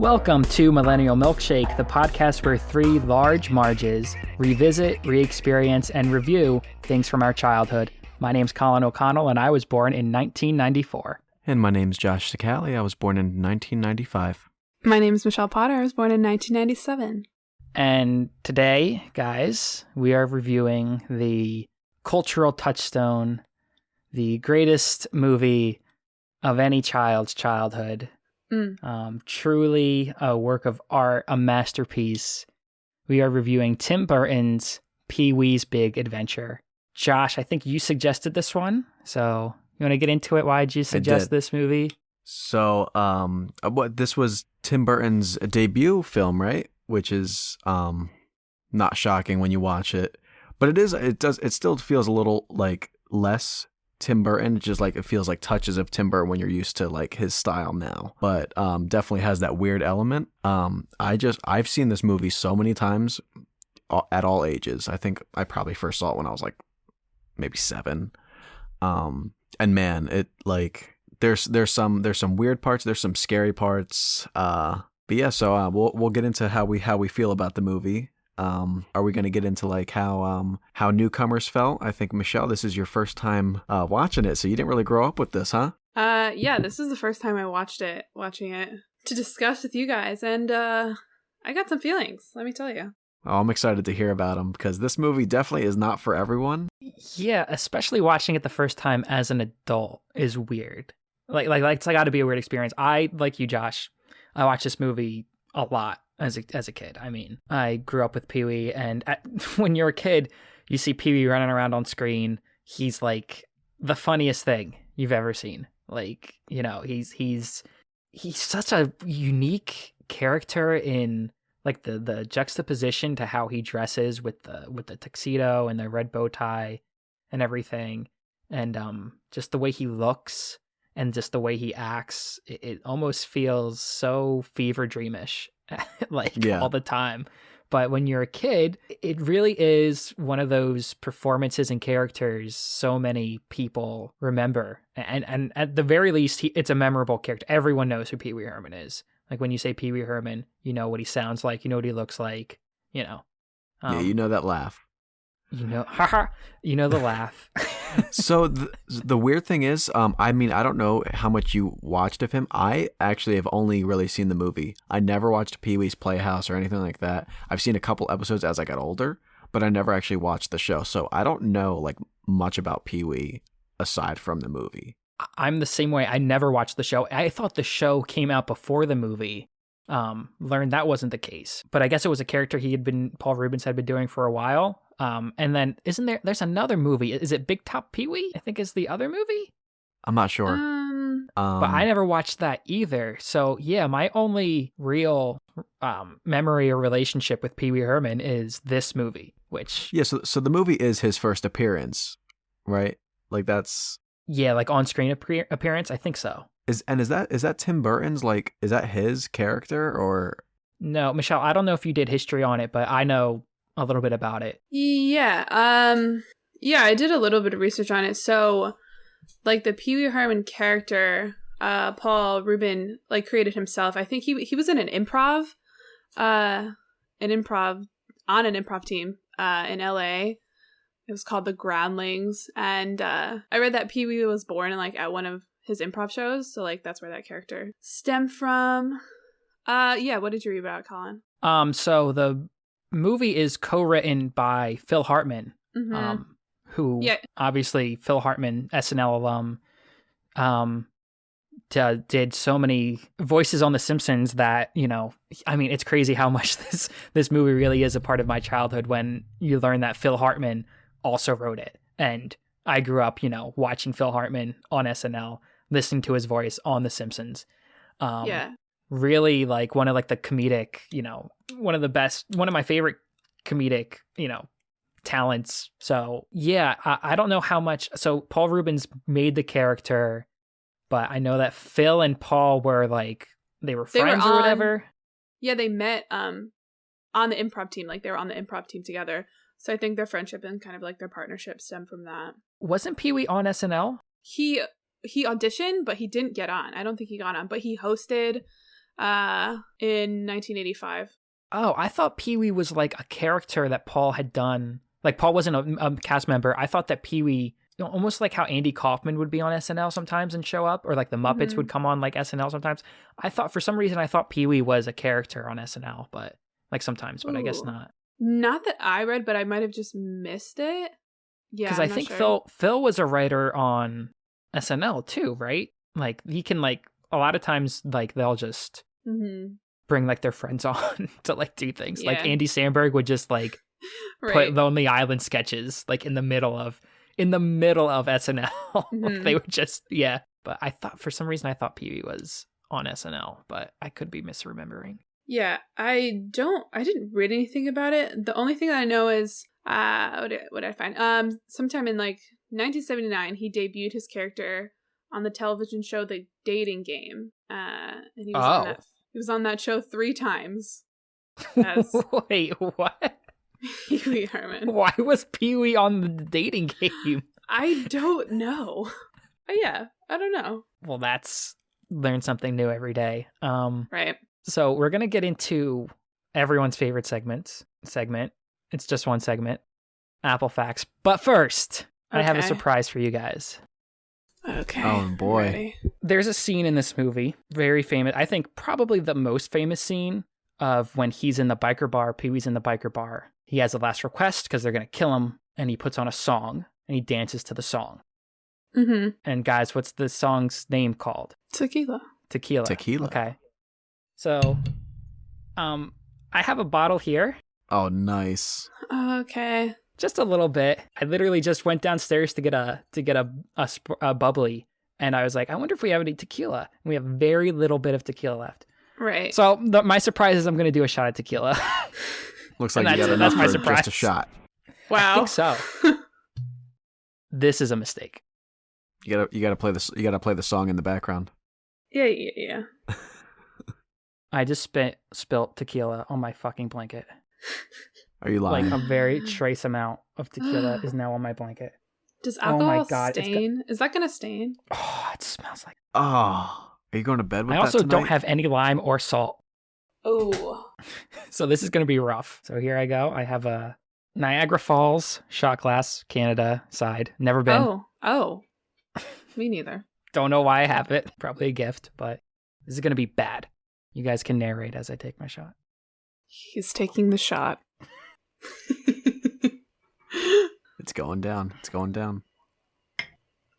Welcome to Millennial Milkshake, the podcast where three large Marges revisit, re-experience, and review things from our childhood. My name's Colin O'Connell, and I was born in 1994. And my name's Josh Sicali. I was born in 1995. My name's Michelle Potter. I was born in 1997. And today, guys, we are reviewing the cultural touchstone, the greatest movie of any child's childhood. Truly a work of art, a masterpiece. We are reviewing Tim Burton's Pee-wee's Big Adventure. Josh, I think you suggested this one, so you want to get into it? Why did you suggest this movie? So, this was Tim Burton's debut film, right? Which is not shocking when you watch it, but it still feels a little like less Tim Burton. It's just like it feels like touches of Tim Burton when you're used to like his style now, but definitely has that weird element. I've seen this movie so many times at all ages. I think I probably first saw it when I was like maybe 7. And man, it like there's some weird parts, there's some scary parts. But yeah, so we'll get into how we feel about the movie. Are we going to get into like how newcomers felt? I think, Michelle, this is your first time watching it, so you didn't really grow up with this, huh? Yeah, this is the first time I watching it to discuss with you guys, and I got some feelings, let me tell you. Oh, I'm excited to hear about them because this movie definitely is not for everyone. Yeah, especially watching it the first time as an adult is weird. Like it's got to be a weird experience. I, like you, Josh, I watched this movie a lot as a kid. I mean, I grew up with Pee-wee, and when you're a kid, you see Pee-wee running around on screen. He's like the funniest thing you've ever seen. Like, you know, he's such a unique character in like the juxtaposition to how he dresses with the tuxedo and the red bow tie and everything, and just the way he looks and just the way he acts. It almost feels so fever dreamish. All the time. But when you're a kid, it really is one of those performances and characters so many people remember. And at the very least, it's a memorable character. Everyone knows who Pee-wee Herman is. Like when you say Pee-wee Herman, you know what he sounds like, you know what he looks like, you know. Yeah, you know that laugh. You know, haha, you know the laugh. So the weird thing is, I mean, I don't know how much you watched of him. I actually have only really seen the movie. I never watched Pee-wee's Playhouse or anything like that. I've seen a couple episodes as I got older, but I never actually watched the show. So I don't know like much about Pee-wee aside from the movie. I'm the same way. I never watched the show. I thought the show came out before the movie. Learned that wasn't the case, but I guess it was a character Paul Reubens had been doing for a while. And then there's another movie. Is it Big Top Pee-wee? I think is the other movie. I'm not sure. But I never watched that either. So yeah, my only real memory or relationship with Pee-wee Herman is this movie, which... Yeah, so the movie is his first appearance, right? Like that's... Yeah, like on-screen appearance, I think so. Is that Tim Burton's, like, is that his character or... No, Michelle, I don't know if you did history on it, but I know a little bit about it. Yeah, I did a little bit of research on it. So, like, the Pee-wee Herman character, Paul Rubin, like, created himself. I think he was in an improv team in LA. It was called the Groundlings, and I read that Pee-wee was born in like at one of his improv shows, so like that's where that character stemmed from. Yeah, what did you read about, Colin? So the movie is co-written by Phil Hartman, who obviously Phil Hartman, SNL alum, did so many voices on The Simpsons that, you know, I mean, it's crazy how much this movie really is a part of my childhood when you learn that Phil Hartman also wrote it. And I grew up, you know, watching Phil Hartman on SNL, listening to his voice on The Simpsons. Really like one of like the comedic, you know, one of my favorite comedic, you know, talents. So yeah, I don't know how much. So Paul Reubens made the character, but I know that Phil and Paul were like, they were friends or whatever. Yeah, they met on the improv team. Like they were on the improv team together. So I think their friendship and kind of like their partnership stemmed from that. Wasn't Pee-wee on SNL? He auditioned, but he didn't get on. I don't think he got on, but he hosted in 1985. Oh, I thought Pee-wee was like a character that Paul had done. Like Paul wasn't a cast member. I thought that Pee-wee, almost like how Andy Kaufman would be on SNL sometimes and show up, or like the Muppets would come on like SNL sometimes. I thought for some reason Pee-wee was a character on SNL, but like sometimes, but I guess not. Not that I read, but I might have just missed it. Yeah, because I think sure. Phil was a writer on SNL too, right? Like he can like a lot of times like they'll just bring like their friends on to like do things. Yeah. Like Andy Samberg would just like put Lonely Island sketches like in the middle of SNL. They would just But I thought for some reason Pee-wee was on SNL, but I could be misremembering. Yeah, I didn't read anything about it. The only thing that I know is what did I find? Sometime in like 1979, he debuted his character on the television show The Dating Game. And he was on that show 3 times. Wait, what? Pee-wee Herman. Why was Pee-wee on the Dating Game? I don't know. Yeah, I don't know. Well, that's learn something new every day. Right. So we're going to get into everyone's favorite segment. It's just one segment, Apple Facts. But first, I have a surprise for you guys. Okay. Oh, boy. Ready. There's a scene in this movie, very famous. I think probably the most famous scene of when he's in the biker bar, Pee-wee's in the biker bar. He has a last request because they're going to kill him, and he puts on a song, and he dances to the song. Mm-hmm. And guys, what's the song's name called? Tequila. Okay. So, I have a bottle here. Oh, nice. Okay. Just a little bit. I literally just went downstairs to get a bubbly, and I was like, I wonder if we have any tequila. And we have very little bit of tequila left. Right. So my surprise is I'm going to do a shot of tequila. Looks like you got enough for just a shot. Wow. I think so. This is a mistake. You gotta play this. You gotta play the song in the background. Yeah. I just spilt tequila on my fucking blanket. Are you lying? Like a very trace amount of tequila is now on my blanket. Does alcohol stain? Is that gonna stain? Oh, it smells like. Oh, are you going to bed with that I also tonight? don't have any lime or salt. Oh. So this is gonna be rough. So here I go. I have a Niagara Falls shot glass, Canada side. Never been. Oh. Me neither. Don't know why I have it. Probably a gift, but this is gonna be bad. You guys can narrate as I take my shot. He's taking the shot. It's going down.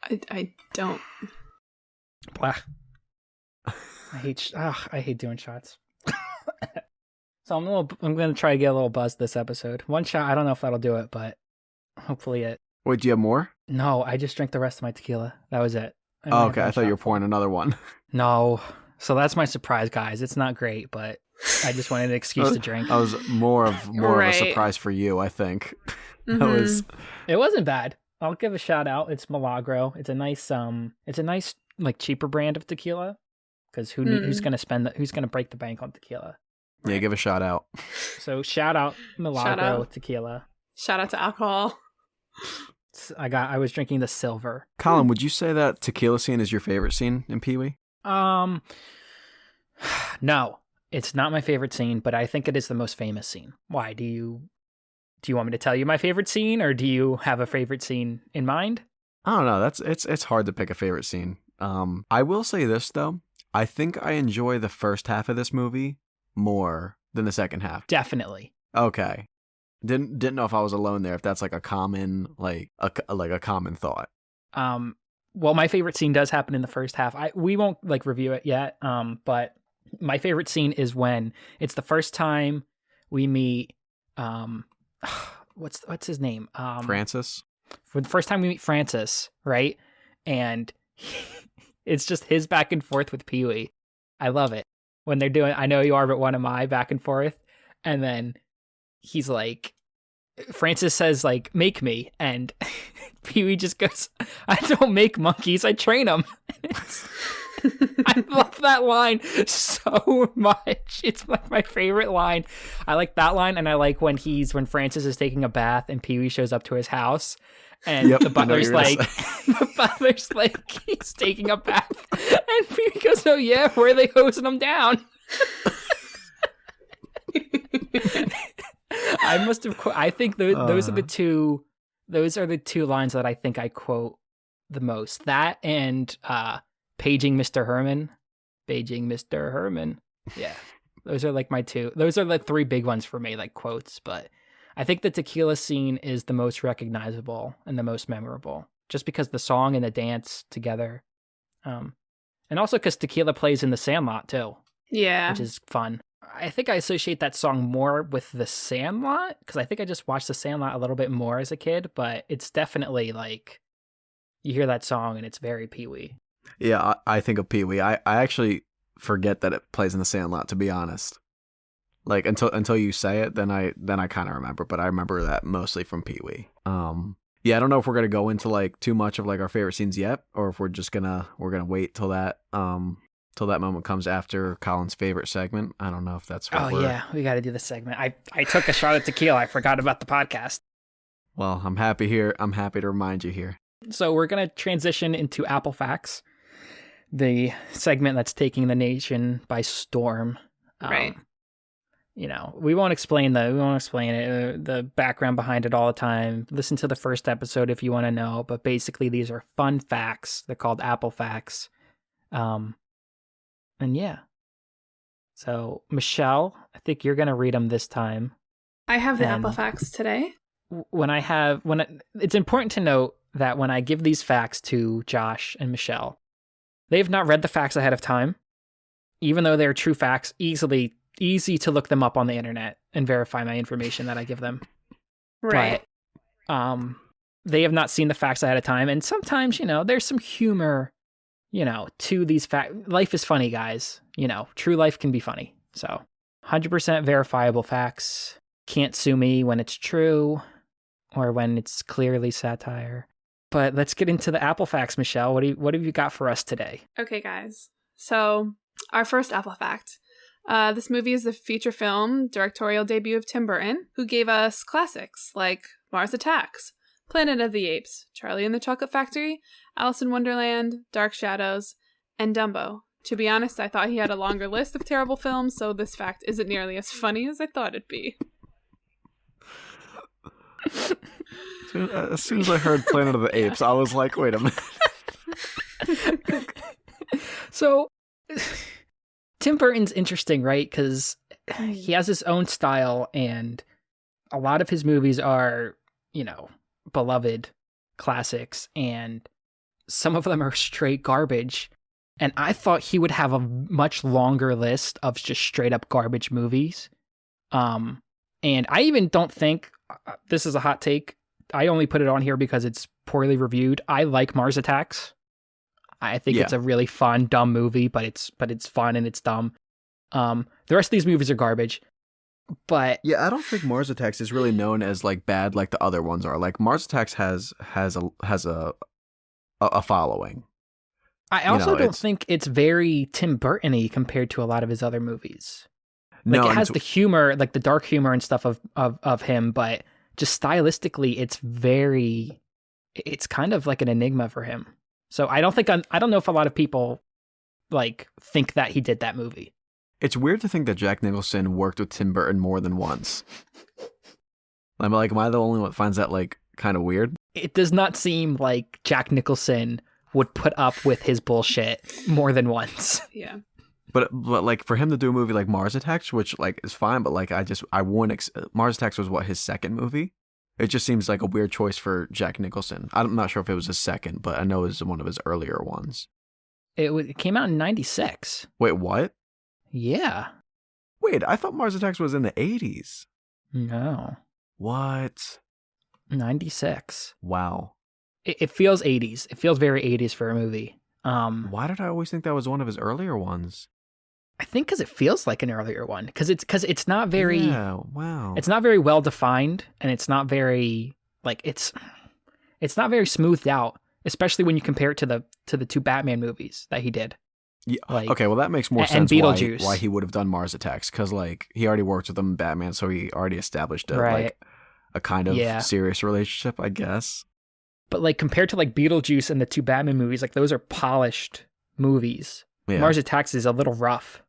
I don't. Blah. I hate doing shots. So I'm gonna try to get a little buzz this episode. One shot. I don't know if that'll do it, but hopefully it. Wait, do you have more? No, I just drank the rest of my tequila. That was it. Oh, okay. I thought you were pouring another one. No. So that's my surprise, guys. It's not great, but I just wanted an excuse to drink. That was more of a surprise for you, I think. It wasn't bad. I'll give a shout out. It's Milagro. It's a nice like cheaper brand of tequila. Because who's gonna break the bank on tequila? Right? Yeah, give a shout out. So shout out Milagro tequila. Shout out to alcohol. I was drinking the silver. Colin, would you say that tequila scene is your favorite scene in Pee-wee? No, it's not my favorite scene, but I think it is the most famous scene. Why? Do you want me to tell you my favorite scene, or do you have a favorite scene in mind? I don't know. It's hard to pick a favorite scene. I will say this though. I think I enjoy the first half of this movie more than the second half. Definitely. Okay. Didn't know if I was alone there. If that's like a common a common thought. Well, my favorite scene does happen in the first half. We won't like review it yet. But my favorite scene is when it's the first time we meet. What's his name? Francis. For the first time we meet Francis, right? And it's just his back and forth with Pee-wee. I love it when they're doing "I know you are, but what am I?" back and forth, and then he's like, Francis says like, "Make me," and Pee-wee just goes, "I don't make monkeys, I train them." I love that line so much. It's like my favorite line. I like that line, and I like when Francis is taking a bath and Pee-wee shows up to his house, and the butler's like, he's taking a bath, and Pee-wee goes, "Oh yeah, where are they hosing him down?" I must have. I think those are the two. Those are the two lines that I think I quote the most. That and paging Mr. Herman, paging Mr. Herman. Yeah, those are like my two. Those are the three big ones for me, like quotes. But I think the tequila scene is the most recognizable and the most memorable, just because the song and the dance together, and also because tequila plays in The Sandlot too. Yeah, which is fun. I think I associate that song more with The Sandlot because I think I just watched The Sandlot a little bit more as a kid, but it's definitely like you hear that song and it's very Pee-wee. Yeah, I think of Pee-wee. I actually forget that it plays in The Sandlot, to be honest. Like until you say it, then I kind of remember, but I remember that mostly from Pee-wee. Yeah, I don't know if we're gonna go into like too much of like our favorite scenes yet, or if we're gonna wait till that moment comes after Colin's favorite segment. I don't know if that's what yeah, we got to do the segment. I took a shot at tequila. I forgot about the podcast. Well, I'm happy to remind you here. So we're going to transition into Apple Facts, the segment that's taking the nation by storm. Right. We won't explain it, the background behind it all the time. Listen to the first episode if you want to know. But basically, these are fun facts. They're called Apple Facts. And yeah. So, Michelle, I think you're going to read them this time. I have the Apple Facts today. It's important to note that when I give these facts to Josh and Michelle, they've not read the facts ahead of time, even though they're true facts, easy to look them up on the internet and verify my information that I give them. Right. But, they have not seen the facts ahead of time. And sometimes, there's some humor to these facts. Life is funny, guys. True life can be funny. So 100% verifiable facts. Can't sue me when it's true or when it's clearly satire. But let's get into the Apple Facts, Michelle. What have you got for us today? Okay, guys. So our first Apple Fact. This movie is the feature film directorial debut of Tim Burton, who gave us classics like Mars Attacks, Planet of the Apes, Charlie and the Chocolate Factory, Alice in Wonderland, Dark Shadows, and Dumbo. To be honest, I thought he had a longer list of terrible films, so this fact isn't nearly as funny as I thought it'd be. As soon as I heard Planet of the Apes, I was like, wait a minute. So, Tim Burton's interesting, right? Because he has his own style, and a lot of his movies are, beloved classics, and some of them are straight garbage. And I thought he would have a much longer list of just straight up garbage movies. And I even don't think, this is a hot take, I only put it on here because it's poorly reviewed. I like Mars Attacks. I think it's a really fun, dumb movie, but it's fun and it's dumb. The rest of these movies are garbage. But yeah, I don't think Mars Attacks is really known as like bad like the other ones are. Like Mars Attacks has a following. I also don't think it's very Tim Burton-y compared to a lot of his other movies. Like No, it has the humor, like the dark humor and stuff of him, but just stylistically, it's kind of like an enigma for him. So I don't know if a lot of people like think that he did that movie. It's weird to think that Jack Nicholson worked with Tim Burton more than once. I'm like, am I the only one that finds that like kind of weird? It does not seem like Jack Nicholson would put up with his bullshit more than once. Yeah. But like for him to do a movie like Mars Attacks, which like is fine, but like I wouldn't. Mars Attacks was his second movie. It just seems like a weird choice for Jack Nicholson. I'm not sure if it was his second, but I know it was one of his earlier ones. It came out in 96. Wait, what? Yeah. Wait, I thought Mars Attacks was in the 80s. No. What? 96. Wow. It feels 80s. It feels very 80s for a movie. Why did I always think that was one of his earlier ones? I think because it feels like an earlier one. Because it's not very. Yeah. Wow. It's not very well defined, and it's not very like it's not very smoothed out. Especially when you compare it to the two Batman movies that he did. Yeah. Like, okay. Well, that makes more and sense. Beetlejuice. Why he would have done Mars Attacks? Because like he already worked with him in Batman, so he already established a kind of serious relationship, I guess. But like compared to like Beetlejuice and the two Batman movies, like those are polished movies. Yeah. Mars Attacks is a little rough,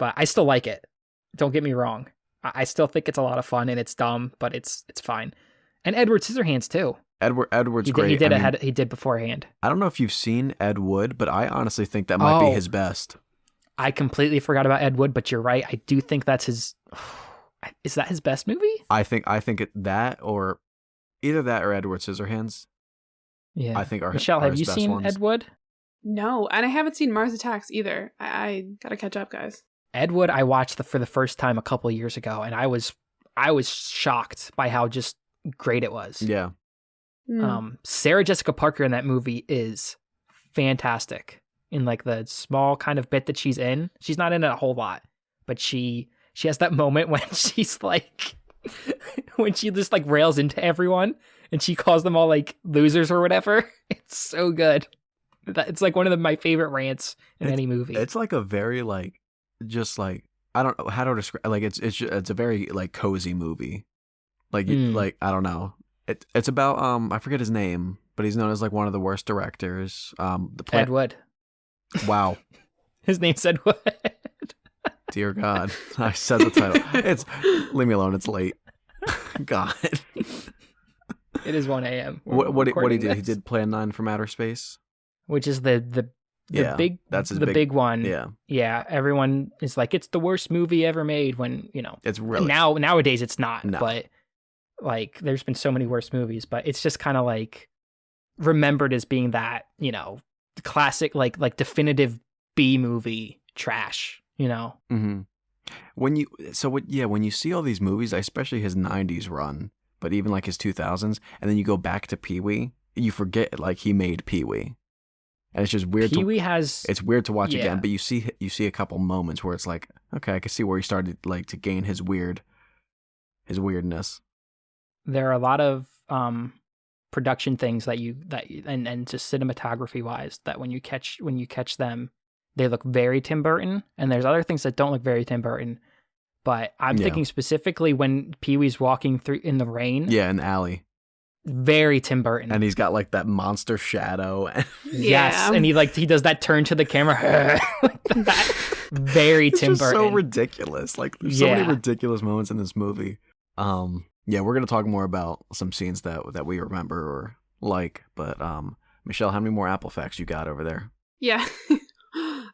but I still like it. Don't get me wrong. I still think it's a lot of fun and it's dumb, but it's fine. And Edward Scissorhands too. Edward's great. He did beforehand. I don't know if you've seen Ed Wood, but I honestly think that might be his best. I completely forgot about Ed Wood, but you're right. I do think that's his. Is that his best movie? I think that or either that or Edward Scissorhands. Yeah, I think Michelle, have you seen ones. Ed Wood? No, and I haven't seen Mars Attacks either. I gotta catch up, guys. Ed Wood, I watched for the first time a couple of years ago, and I was shocked by how just great it was. Yeah. Sarah Jessica Parker in that movie is fantastic. In like the small kind of bit that she's in, she's not in it a whole lot, but she has that moment when she's like, when she just like rails into everyone and she calls them all like losers or whatever. It's so good. It's like one of my favorite rants in any movie. It's like a very like, just like, I don't know how to describe. Like it's a very like cozy movie. Like like I don't know. It's about I forget his name, but he's known as like one of the worst directors. Ed Wood. Wow. His name's Ed Wood. Dear God, I said the title. Leave me alone. It's late. God. It is 1 a.m. What he did? He did Plan 9 from Outer Space, which is the big that's his big one. Yeah. Everyone is like, it's the worst movie ever made. When it's really nowadays it's not. No. But like, there's been so many worse movies. But it's just kind of like remembered as being that classic like definitive B movie trash. Mm-hmm. When you see all these movies, especially his 90s run, but even like his 2000s, and then you go back to Pee-wee, you forget like he made Pee-wee. And it's just weird. It's weird to watch again, but you see a couple moments where it's like, okay, I can see where he started like to gain his weirdness. There are a lot of production things that and just cinematography wise that when you catch them, they look very Tim Burton, and there's other things that don't look very Tim Burton. But I'm thinking specifically when Pee-wee's walking through in the rain. Yeah, in the alley. Very Tim Burton. And he's got like that monster shadow. Yes, and he does that turn to the camera. Like that. Very Tim Burton. So ridiculous. Like there's so many ridiculous moments in this movie. Yeah, we're gonna talk more about some scenes that we remember or like. But Michelle, how many more Apple facts you got over there? Yeah.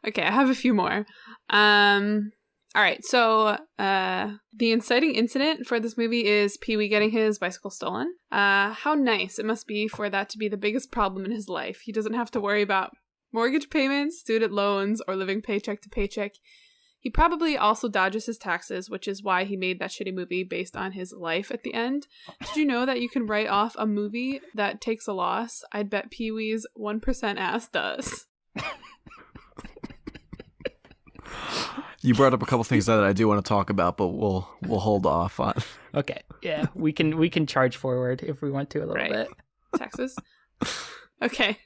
Okay, I have a few more. All right, so the inciting incident for this movie is Pee-wee getting his bicycle stolen. How nice it must be for that to be the biggest problem in his life. He doesn't have to worry about mortgage payments, student loans, or living paycheck to paycheck. He probably also dodges his taxes, which is why he made that shitty movie based on his life at the end. Did you know that you can write off a movie that takes a loss? I'd bet Pee-wee's 1% ass does. You brought up a couple things that I do want to talk about, but we'll hold off on. Okay, yeah, we can charge forward if we want to a little bit. Taxes. Okay.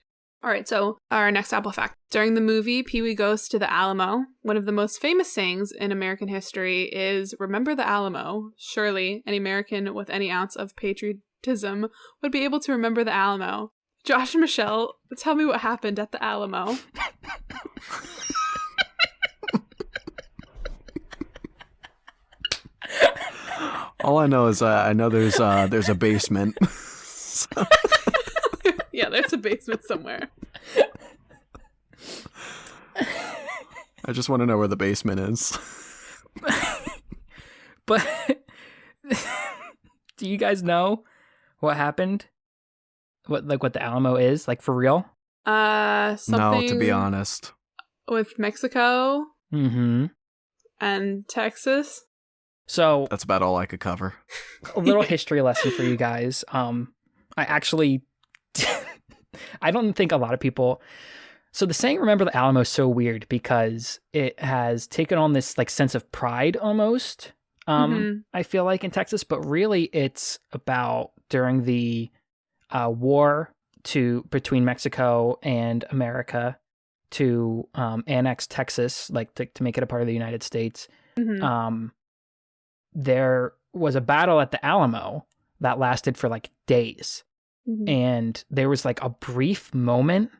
All right, so our next Apple fact. During the movie, Pee-wee Goes to the Alamo. One of the most famous sayings in American history is, "Remember the Alamo." Surely, any American with any ounce of patriotism would be able to remember the Alamo. Josh and Michelle, tell me what happened at the Alamo. All I know is I know there's a basement. Yeah, there's a basement somewhere. I just want to know where the basement is. But do you guys know what happened? What the Alamo is, like, for real? Something No, to be honest. With Mexico. Mm-hmm. And Texas. So that's about all I could cover. A little history lesson for you guys. I actually I don't think a lot of people. So the saying "remember the Alamo" is so weird because it has taken on this like sense of pride almost. I feel like in Texas, but really it's about during the war between Mexico and America to annex Texas, like to make it a part of the United States. Mm-hmm. There was a battle at the Alamo that lasted for like days. Mm-hmm. And there was like a brief moment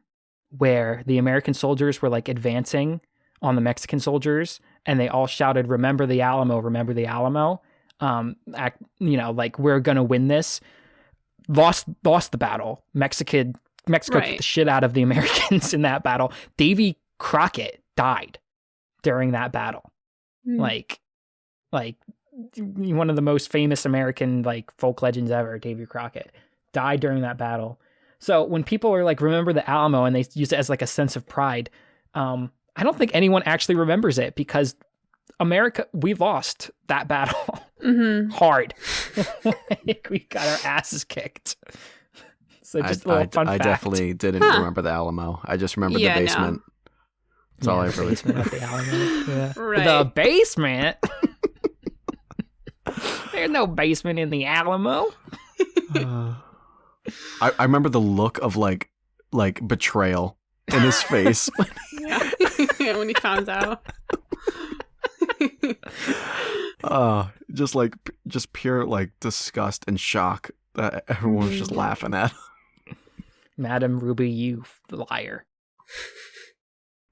where the American soldiers were like advancing on the Mexican soldiers and they all shouted, "Remember the Alamo, remember the Alamo." Like, we're going to win this. Lost the battle. Mexico kicked the shit out of the Americans in that battle. Davy Crockett died during that battle. Like one of the most famous American like folk legends ever, Davy Crockett, died during that battle. So when people are like, remember the Alamo, and they use it as like a sense of pride, I don't think anyone actually remembers it, because America, we lost that battle hard. We got our asses kicked. So just a little fun fact. I definitely didn't remember the Alamo. I just remember the basement. No. That's all I ever basement of the Alamo. Yeah. Right. The basement? There's no basement in the Alamo. I remember the look of like betrayal in his face. Yeah, when he found out. Just pure like disgust and shock that everyone was just laughing at. Madam Ruby, you liar.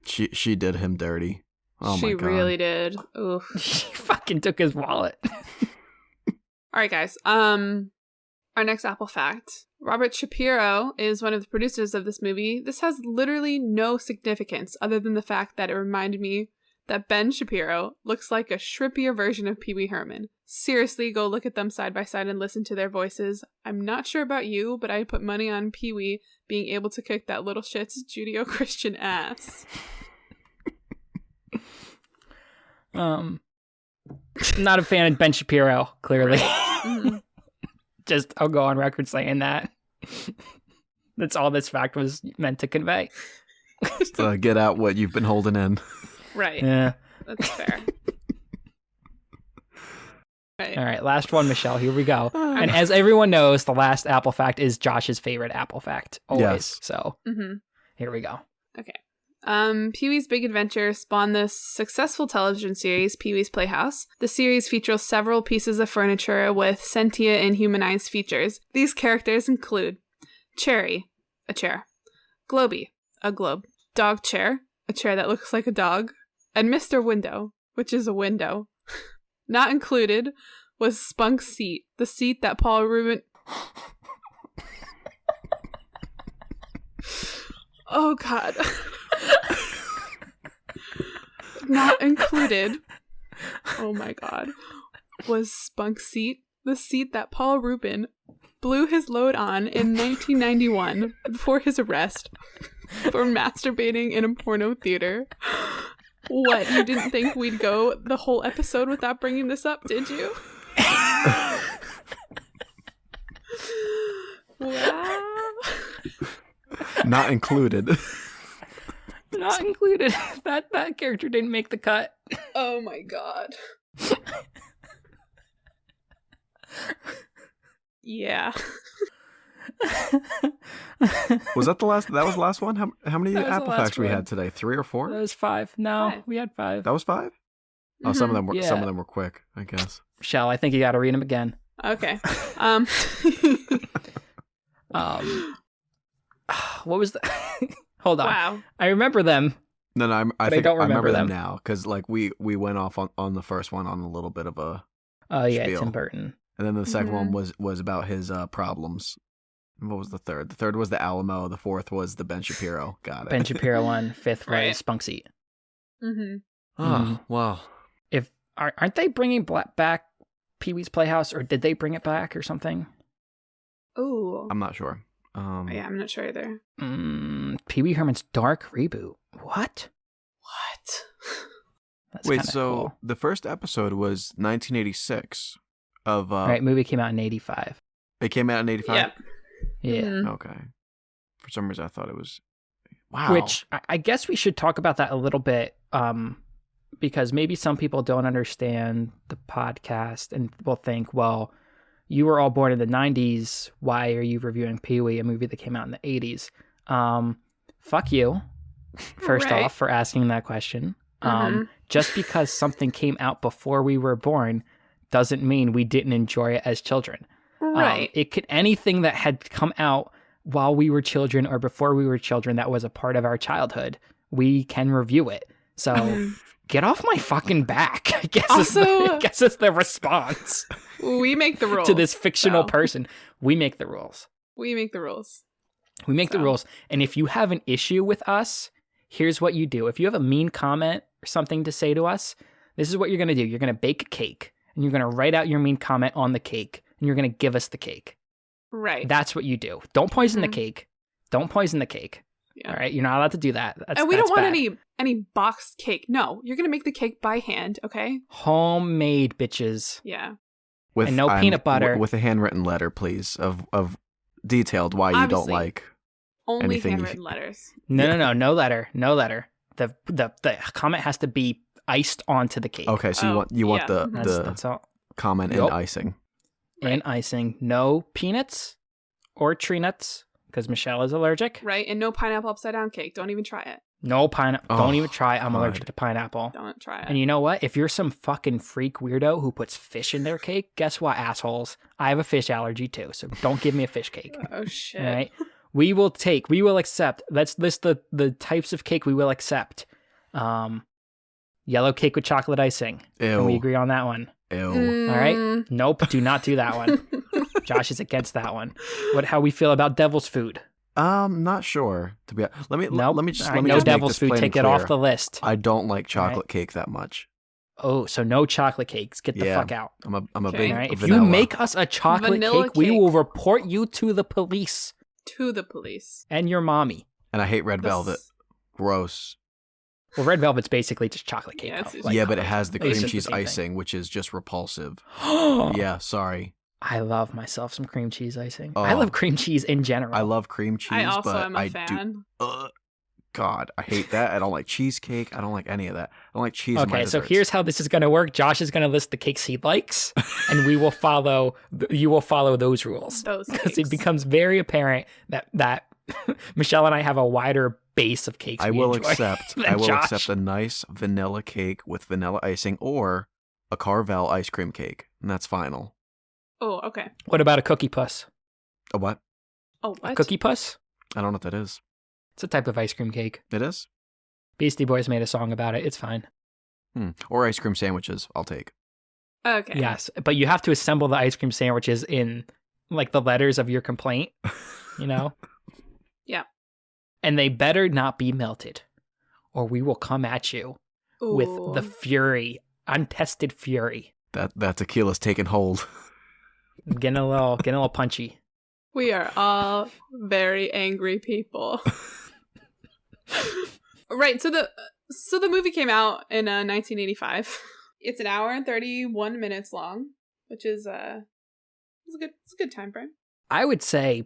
She did him dirty. Oh my God. She really did. Oof. She fucking took his wallet. All right, guys. Our next Apple fact. Robert Shapiro is one of the producers of this movie. This has literally no significance other than the fact that it reminded me that Ben Shapiro looks like a shrippier version of Pee Wee Herman. Seriously, go look at them side by side and listen to their voices. I'm not sure about you, but I put money on Pee Wee being able to kick that little shit's Judeo-Christian ass. Not a fan of Ben Shapiro, clearly. Just, I'll go on record saying that. That's all this fact was meant to convey. To get out what you've been holding in. Right. Yeah. That's fair. Right. All right, last one, Michelle. Here we go. And as everyone knows, the last Apple fact is Josh's favorite Apple fact. Always. Yes. So here we go. Okay. Pee-wee's Big Adventure spawned the successful television series Pee-wee's Playhouse. The series features several pieces of furniture with sentient and humanized features. These characters include Cherry, a chair, Globy, a globe, Dog Chair, a chair that looks like a dog, and Mr. Window, which is a window. Not included was Spunk's seat, the seat that Paul Rubin... Oh, God. Not included, oh my God, was Spunk's seat, the seat that Paul Rubin blew his load on in 1991 before his arrest for masturbating in a porno theater. What, you didn't think we'd go the whole episode without bringing this up, did you? Wow. Not included. Not included. That character didn't make the cut. Oh my God. Yeah. Was that the last? That was the last one. How many Apple facts we had today? 3 or 4? That was 5. No, 5. We had 5. That was 5. Oh, some of them were. Some of them were quick, I guess. Shell, I think you got to read them again. Okay. What was the? Hold on. Wow. I remember them. No, I think don't I remember them now because like we went off on the first one on a little bit of a. Oh yeah, spiel. Tim Burton. And then the second one was about his problems. What was the third? The third was the Alamo. The fourth was the Ben Shapiro. Got it. Ben Shapiro one. Fifth was Spunk Seat. Oh, wow. Aren't they bringing back Pee-wee's Playhouse, or did they bring it back or something? Oh, I'm not sure. yeah, I'm not sure either. Pee-wee Herman's Dark reboot. What? That's wait, so cool. The first episode was 1986 of right, movie came out in 85. It came out in 85? Yep. Yeah. Okay. For some reason I thought it was wow. Which I guess we should talk about that a little bit, because maybe some people don't understand the podcast and will think, well, you were all born in the 90s. Why are you reviewing Pee-wee, a movie that came out in the 80s? Fuck you, first off, for asking that question. Just because something came out before we were born doesn't mean we didn't enjoy it as children. Right. Anything that had come out while we were children or before we were children that was a part of our childhood, we can review it. So get off my fucking back. I guess, Also- I guess it's the response We make the rules to this fictional so. person. We make the rules. We make the rules. We make the So. rules. And if you have an issue with us, here's what you do. If you have a mean comment or something to say to us, this is what you're going to do. You're going to bake a cake and you're going to write out your mean comment on the cake and you're going to give us the cake. Right. That's what you do. Don't poison the Mhm. cake. Don't poison the cake. Yeah. All right. You're not allowed to do that. And we don't want bad. any boxed cake. No, you're gonna make the cake by hand, okay? Homemade, bitches. Yeah. With And no peanut butter. With a handwritten letter, please, of detailed why you don't Obviously. like. Only Anything you- handwritten letters. No, no letter. No letter. The comment has to be iced onto the cake. Okay, so you want yeah. That's all. comment Yup. and icing. And icing. No peanuts or tree nuts because Michelle is allergic. Right? And no pineapple upside down cake. Don't even try it. No pineapple. Oh, Don't even try. I'm God. allergic to pineapple. Don't try it. And you know what? If you're some fucking freak weirdo who puts fish in their cake, guess what, assholes? I have a fish allergy too, so don't give me a fish cake. Oh shit. All right? We will accept. Let's list the types of cake we will accept. Yellow cake with chocolate icing. Can we Ew. agree on that one? Ew. All right? Nope, do not do that one. Josh is against that one. How we feel about devil's food? Not sure. To be let me Nope. let me just All let right, me no just make devil's this food. plain Take and it off clear. the list. I don't like All right. chocolate cake that much. Oh, so no chocolate cakes. Get the Yeah. fuck out. I'm a Okay. big All right? If vanilla. you make us a chocolate Vanilla cake, we cake. will report you to the police To the police. and your mommy. and I hate red This- velvet. Gross. Well, red velvet's basically just chocolate cake. Yeah, it's though. just- Yeah, but it has the it's cream just the cheese same thing. icing, which is just repulsive. Yeah. Yeah, sorry. I love myself some cream cheese icing. Oh. I love cream cheese in general. I love cream cheese, I also but am a I fan. do. God, I hate that. I don't like cheesecake. I don't like any of that. I don't like cheese. in my Okay, so desserts. here's how this is going to work. Josh is going to list the cakes he likes, and we will follow. You will follow those rules Those because it cakes. becomes very apparent that Michelle and I have a wider base of cakes. I we will enjoy accept. than I will Josh. accept a nice vanilla cake with vanilla icing, or a Carvel ice cream cake, and that's final. Oh, okay. What about a cookie puss? A what? Oh, what? A cookie puss? I don't know what that is. It's a type of ice cream cake. It is. Beastie Boys made a song about it. It's fine. Or ice cream sandwiches. I'll take. Okay. Yes, but you have to assemble the ice cream sandwiches in like the letters of your complaint, you know? Yeah. And they better not be melted, or we will come at you with the Ooh. fury, untested fury. That tequila's taking hold. Getting a little punchy. We are all very angry people. Right. So the movie came out in 1985. It's an hour and 31 minutes long, which is it's a good time frame. I would say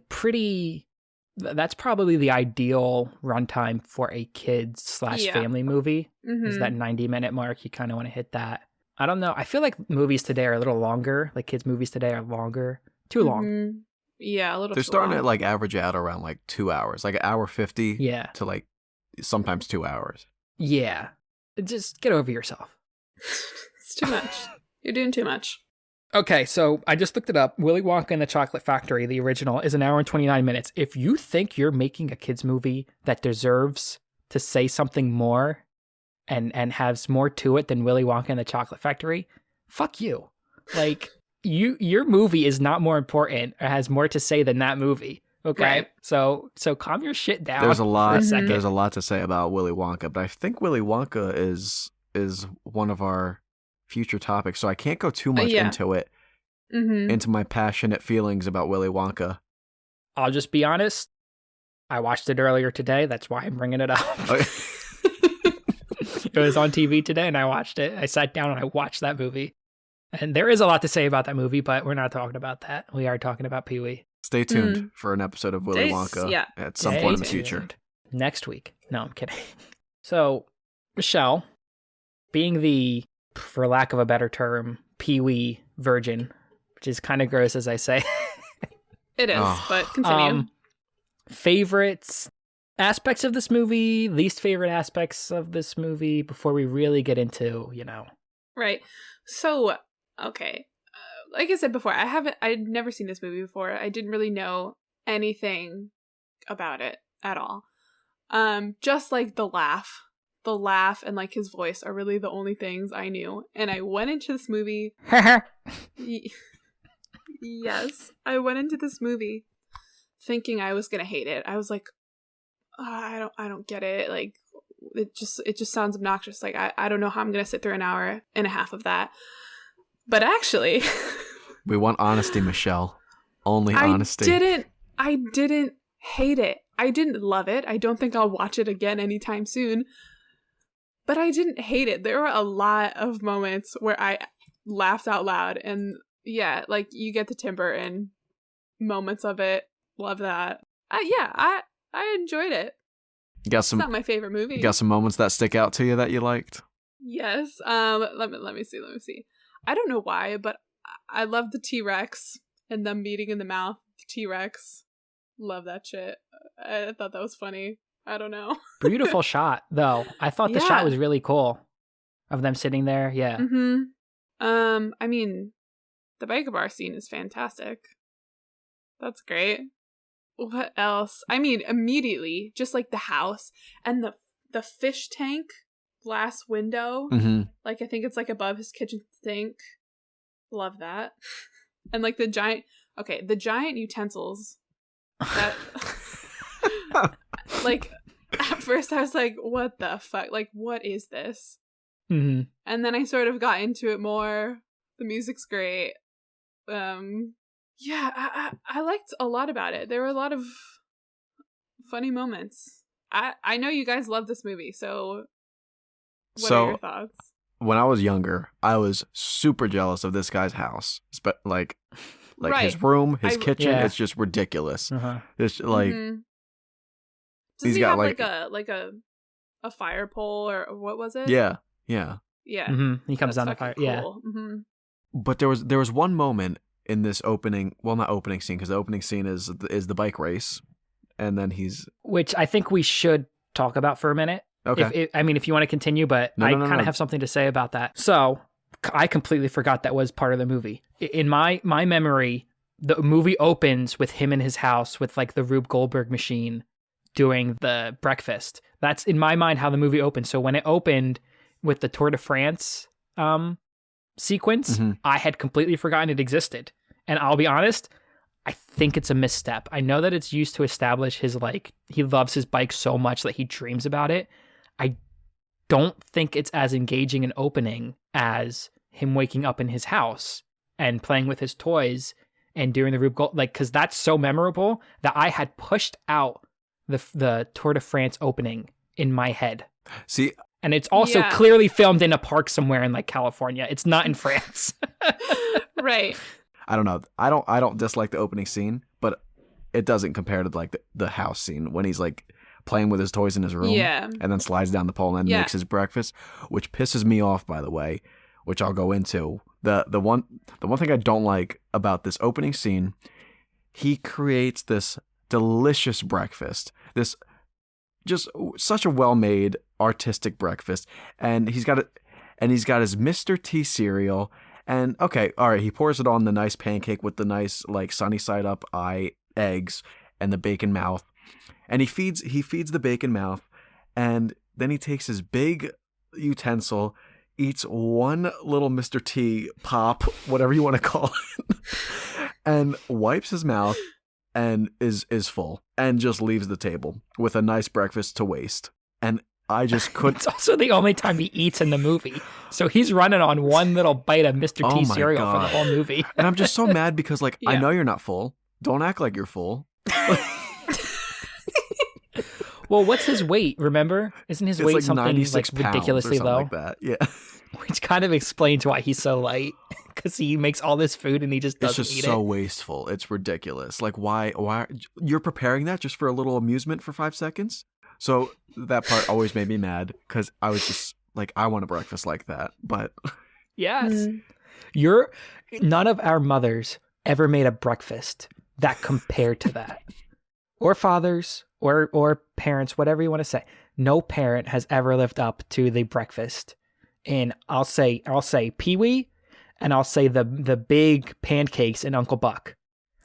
that's probably the ideal runtime for a kids / Yeah. family movie. Mm-hmm. Is that 90-minute mark? You kind of want to hit that. I don't know. I feel like movies today are a little longer. Like kids' movies today are longer. Too long. Mhm. Yeah, a little. They're too starting long. to like average out around like 2 hours, like an hour 50 Yeah. to like sometimes 2 hours. Yeah. Just get over yourself. It's too much. You're doing too much. Okay, so I just looked it up. Willy Wonka and the Chocolate Factory, the original, is an hour and 29 minutes. If you think you're making a kids movie that deserves to say something more and has more to it than Willy Wonka and the Chocolate Factory, fuck you. Like your movie is not more important or has more to say than that movie. Okay, Right. so calm your shit down. There's a lot. For a second. There's a lot to say about Willy Wonka, but I think Willy Wonka is one of our future topics, so I can't go too much Yeah. into it, Mm-hmm. into my passionate feelings about Willy Wonka. I'll just be honest. I watched it earlier today. That's why I'm bringing it up. Okay. It was on TV today and I watched it. I sat down and I watched that movie. And there is a lot to say about that movie, but we're not talking about that. We are talking about Pee-wee. Stay tuned for an episode of Willy Wonka yeah. at some Stay point in the tuned. future. Next week. No, I'm kidding. So, Michelle, being the, for lack of a better term, Pee-wee virgin, which is kind of gross as I say. It is, Oh. but continue. Favorites, aspects of this movie, least favorite aspects of this movie before we really get into, Right. So, okay. Like I said before, I'd never seen this movie before. I didn't really know anything about it at all. Just like the laugh the laugh and like his voice are really the only things I knew. And I went into this movie. Yes, I went into this movie thinking I was gonna hate it. I was like, I don't get it. Like, it just sounds obnoxious. Like, I don't know how I'm gonna sit through an hour and a half of that. But actually, we want honesty, Michelle. Only honesty. I didn't hate it. I didn't love it. I don't think I'll watch it again anytime soon. But I didn't hate it. There were a lot of moments where I laughed out loud. And yeah, like, you get the Tim Burton moments of it. Love that. I enjoyed it. It's not my favorite movie. You got some moments that stick out to you that you liked? Yes. Let me see. I don't know why, but I love the T-Rex and them meeting in the mouth. The T-Rex. Love that shit. I thought that was funny. I don't know. Beautiful shot, though. I thought the shot was really cool of them sitting there. Yeah. Mm-hmm. I mean, the biker bar scene is fantastic. That's great. What else? I mean, immediately, just like the house and the fish tank glass window. Mm-hmm. Like, I think it's like above his kitchen sink. Love that. And like the giant utensils. That like, at first I was like, what the fuck? Like, what is this? Mm-hmm. And then I sort of got into it more. The music's great. Yeah, I liked a lot about it. There were a lot of funny moments. I know you guys love this movie, so what are your thoughts? When I was younger, I was super jealous of this guy's house. Like right. His room, his kitchen, it's just ridiculous. Uh-huh. It's like Does he have like a fire pole, or what was it? Yeah. Mm-hmm. He comes down the fire. Cool. Yeah. Mm-hmm. But there was one moment in this opening, well, not opening scene, because the opening scene is the bike race, and then which I think we should talk about for a minute. Okay. If you want to continue, but I kind of have something to say about that. So I completely forgot that was part of the movie. In my memory, the movie opens with him in his house with like the Rube Goldberg machine doing the breakfast. That's in my mind how the movie opened. So when it opened with the Tour de France sequence, I had completely forgotten it existed. And I'll be honest, I think it's a misstep. I know that it's used to establish his, like, he loves his bike so much that he dreams about it. I don't think it's as engaging an opening as him waking up in his house and playing with his toys and doing the Rube Gold, like, because that's so memorable that I had pushed out the Tour de France opening in my head. See, and it's also clearly filmed in a park somewhere in like California. It's not in France. Right. I don't know. I don't dislike the opening scene, but it doesn't compare to like the house scene when he's like playing with his toys in his room and then slides down the pole and then makes his breakfast, which pisses me off, by the way, which I'll go into. The one thing I don't like about this opening scene, he creates this delicious breakfast. This just such a well-made artistic breakfast, and he's got his Mr. T cereal, and okay, all right, he pours it on the nice pancake with the nice like sunny side up eggs and the bacon mouth, and he feeds the bacon mouth, and then he takes his big utensil, eats one little Mr. T pop, whatever you want to call it, and wipes his mouth and is full and just leaves the table with a nice breakfast to waste. And I just couldn't. It's also the only time he eats in the movie. So he's running on one little bite of Mr. T cereal for the whole movie. And I'm just so mad because, like, I know you're not full. Don't act like you're full. Well, what's his weight? Remember? Isn't his weight like something 96 like ridiculously low? Like that. Yeah. Which kind of explains why he's so light. Because he makes all this food and he just doesn't eat it. It's just so wasteful. It's ridiculous. Like, why you're preparing that just for a little amusement for 5 seconds? So that part always made me mad because I was just like, I want a breakfast like that. But yes, none of our mothers ever made a breakfast that compared to that, or fathers, or parents, whatever you want to say. No parent has ever lived up to the breakfast. And I'll say Pee-wee, and I'll say the big pancakes in Uncle Buck.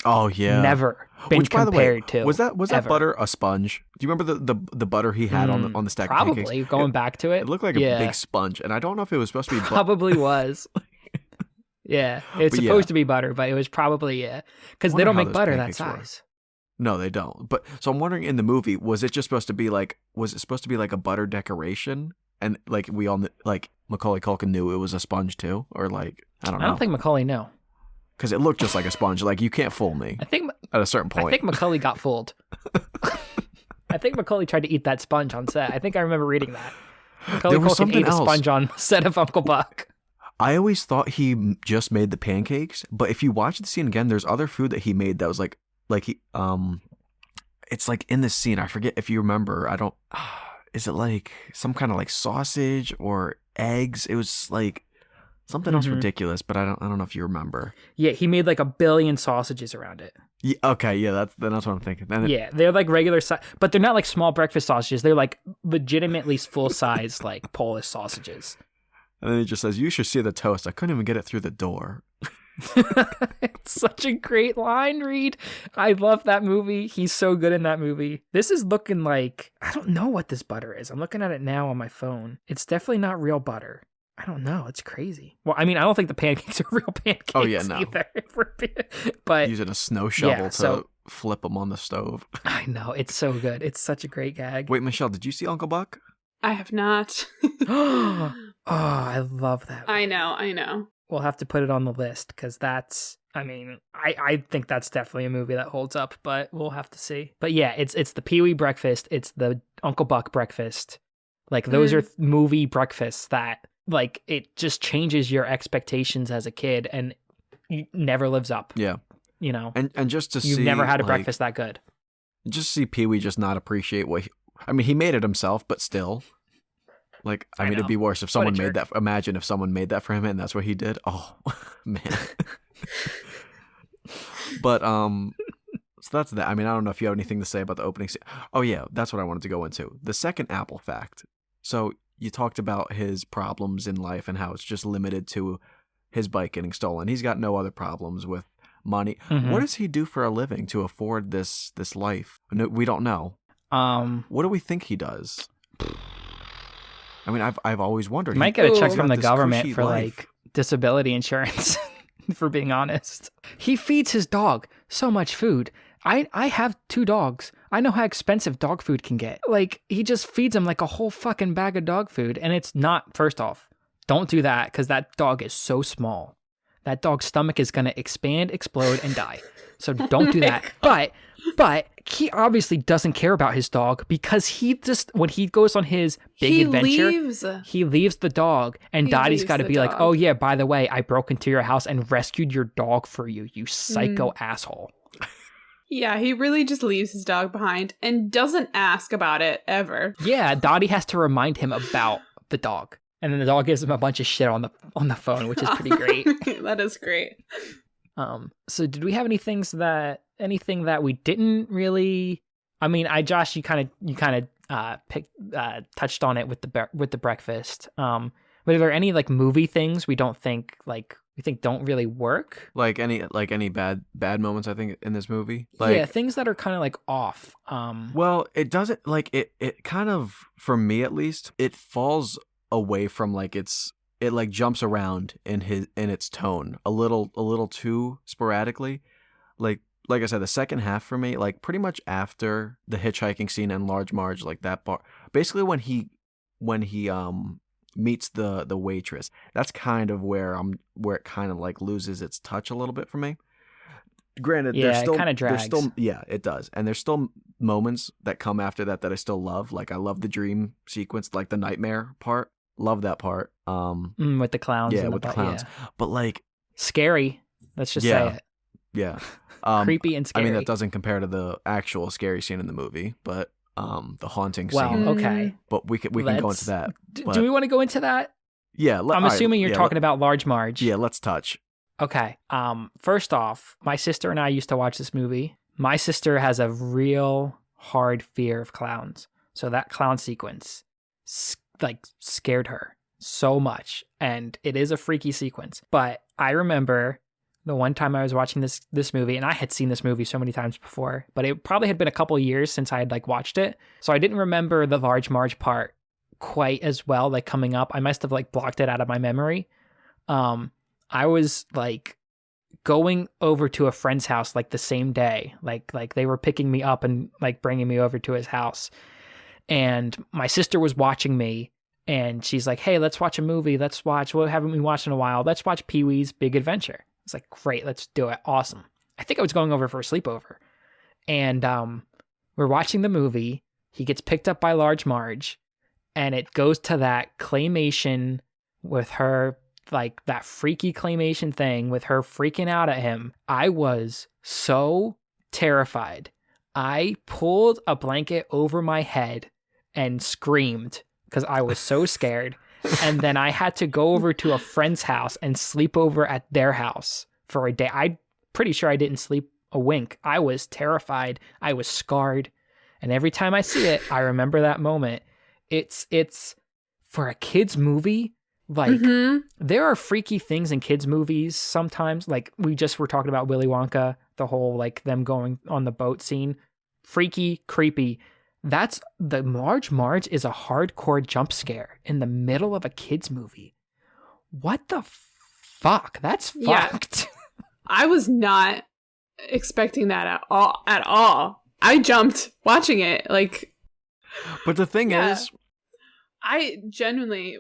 Oh yeah. Never been Which, by the way, compared to. was that ever. butter a sponge? Do you remember the butter he had on the stack of pancakes? Probably going back to it. It looked like a big sponge, and I don't know if it was supposed to be Probably was. Yeah, it's supposed to be butter, but it was probably because they don't make butter that size. No, they don't. But so I'm wondering, in the movie, was it supposed to be like a butter decoration, and like we all like Macaulay Culkin knew it was a sponge too, or like I don't know. I don't think Macaulay knew. Because it looked just like a sponge. Like, you can't fool me. I think at a certain point. I think Macaulay got fooled. I think Macaulay tried to eat that sponge on set. I think I remember reading that. Macaulay Culkin ate a sponge on set of Uncle Buck. I always thought he just made the pancakes, but if you watch the scene again, there's other food that he made that was like he it's like in this scene. I forget if you remember. I don't. Is it like some kind of like sausage or eggs? It was like something else ridiculous, but I don't know if you remember. Yeah, he made like 1 billion sausages around it. Yeah, okay, yeah, that's what I'm thinking. Yeah, they're like regular size, but they're not like small breakfast sausages. They're like legitimately full size like Polish sausages. And then he just says, "You should see the toast. I couldn't even get it through the door." It's such a great line, Reed. I love that movie. He's so good in that movie. This is looking like, I don't know what this butter is. I'm looking at it now on my phone. It's definitely not real butter. I don't know. It's crazy. Well, I mean, I don't think the pancakes are real pancakes either. But using a snow shovel to flip them on the stove. I know. It's so good. It's such a great gag. Wait, Michelle, did you see Uncle Buck? I have not. Oh, I love that. I know. We'll have to put it on the list because that's, I mean, I think that's definitely a movie that holds up, but we'll have to see. But yeah, it's the Pee-wee breakfast. It's the Uncle Buck breakfast. Like those are movie breakfasts that like it just changes your expectations as a kid and never lives up. Yeah. You know? And just to see. You've never had a breakfast that good. Just see Pee-wee just not appreciate what he made it himself, but still. Like, I mean, it'd be worse if someone made that. Imagine if someone made that for him and that's what he did. Oh, man. But, so that's that. I mean, I don't know if you have anything to say about the opening scene. Oh, yeah, that's what I wanted to go into. The second Apple fact. So, you talked about his problems in life and how it's just limited to his bike getting stolen. He's got no other problems with money. What does he do for a living to afford this life? No, we don't know. What do we think he does? I mean, I've always wondered. He might get a check from the government for like disability insurance, for being honest. He feeds his dog so much food. I have 2 dogs. I know how expensive dog food can get. Like, he just feeds him like a whole fucking bag of dog food. And it's not, first off, don't do that because that dog is so small. That dog's stomach is going to expand, explode, and die. So don't do that. But he obviously doesn't care about his dog because he just, when he goes on his big adventure, he leaves the dog and Dottie's got to be like, oh yeah, by the way, I broke into your house and rescued your dog for you, you psycho asshole. Yeah, he really just leaves his dog behind and doesn't ask about it ever. Yeah, Dottie has to remind him about the dog. And then the dog gives him a bunch of shit on the phone, which is pretty great. That is great. So did we have anything that we didn't really? I mean, Josh, you kind of touched on it with the breakfast. But are there any like movie things we think don't really work? Like any bad moments, I think, in this movie. Like, yeah, things that are kind of like off. Well, it doesn't like it kind of, for me at least, it falls away from like it like jumps around in its tone a little too sporadically. Like I said, the second half for me, like pretty much after the hitchhiking scene and Large Marge, like that part, basically when he meets the waitress, that's kind of where it kind of like loses its touch a little bit for me. Granted, yeah, it kind of drags. Yeah, it does, and there's still moments that come after that I still love. Like I love the dream sequence, like the nightmare part. Love that part. With the clowns. Yeah, with the clowns. Yeah. But like scary. Let's just say it. Yeah. Creepy and scary. I mean, that doesn't compare to the actual scary scene in the movie, but the haunting scene. Well, okay. But we can go into that. Do we want to go into that? Yeah. I'm assuming you're talking about Large Marge. Yeah, let's touch. Okay. First off, my sister and I used to watch this movie. My sister has a real hard fear of clowns. So that clown sequence like scared her so much, and it is a freaky sequence. But I remember the one time I was watching this movie, and I had seen this movie so many times before, but it probably had been a couple years since I had like watched it. So I didn't remember the Large Marge part quite as well, like coming up. I must have like blocked it out of my memory. I was like going over to a friend's house like the same day, like they were picking me up and like bringing me over to his house. And my sister was watching me, and she's like, "Hey, let's watch a movie. What haven't we watched in a while? Let's watch Pee-wee's Big Adventure." It's like, great, let's do it. Awesome. I think I was going over for a sleepover. And we're watching the movie. He gets picked up by Large Marge, and it goes to that claymation with her, like that freaky claymation thing with her freaking out at him. I was so terrified. I pulled a blanket over my head and screamed because I was so scared. And then I had to go over to a friend's house and sleep over at their house for a day. I'm pretty sure I didn't sleep a wink. I was terrified. I was scarred. And every time I see it, I remember that moment. It's for a kid's movie. Like, there are freaky things in kids' movies sometimes. Like, we just were talking about Willy Wonka, the whole, like, them going on the boat scene. Freaky, creepy. That's the Large Marge is a hardcore jump scare in the middle of a kid's movie. What the fuck? That's fucked. Yeah. I was not expecting that at all. I jumped watching it. Like, but the thing is, I genuinely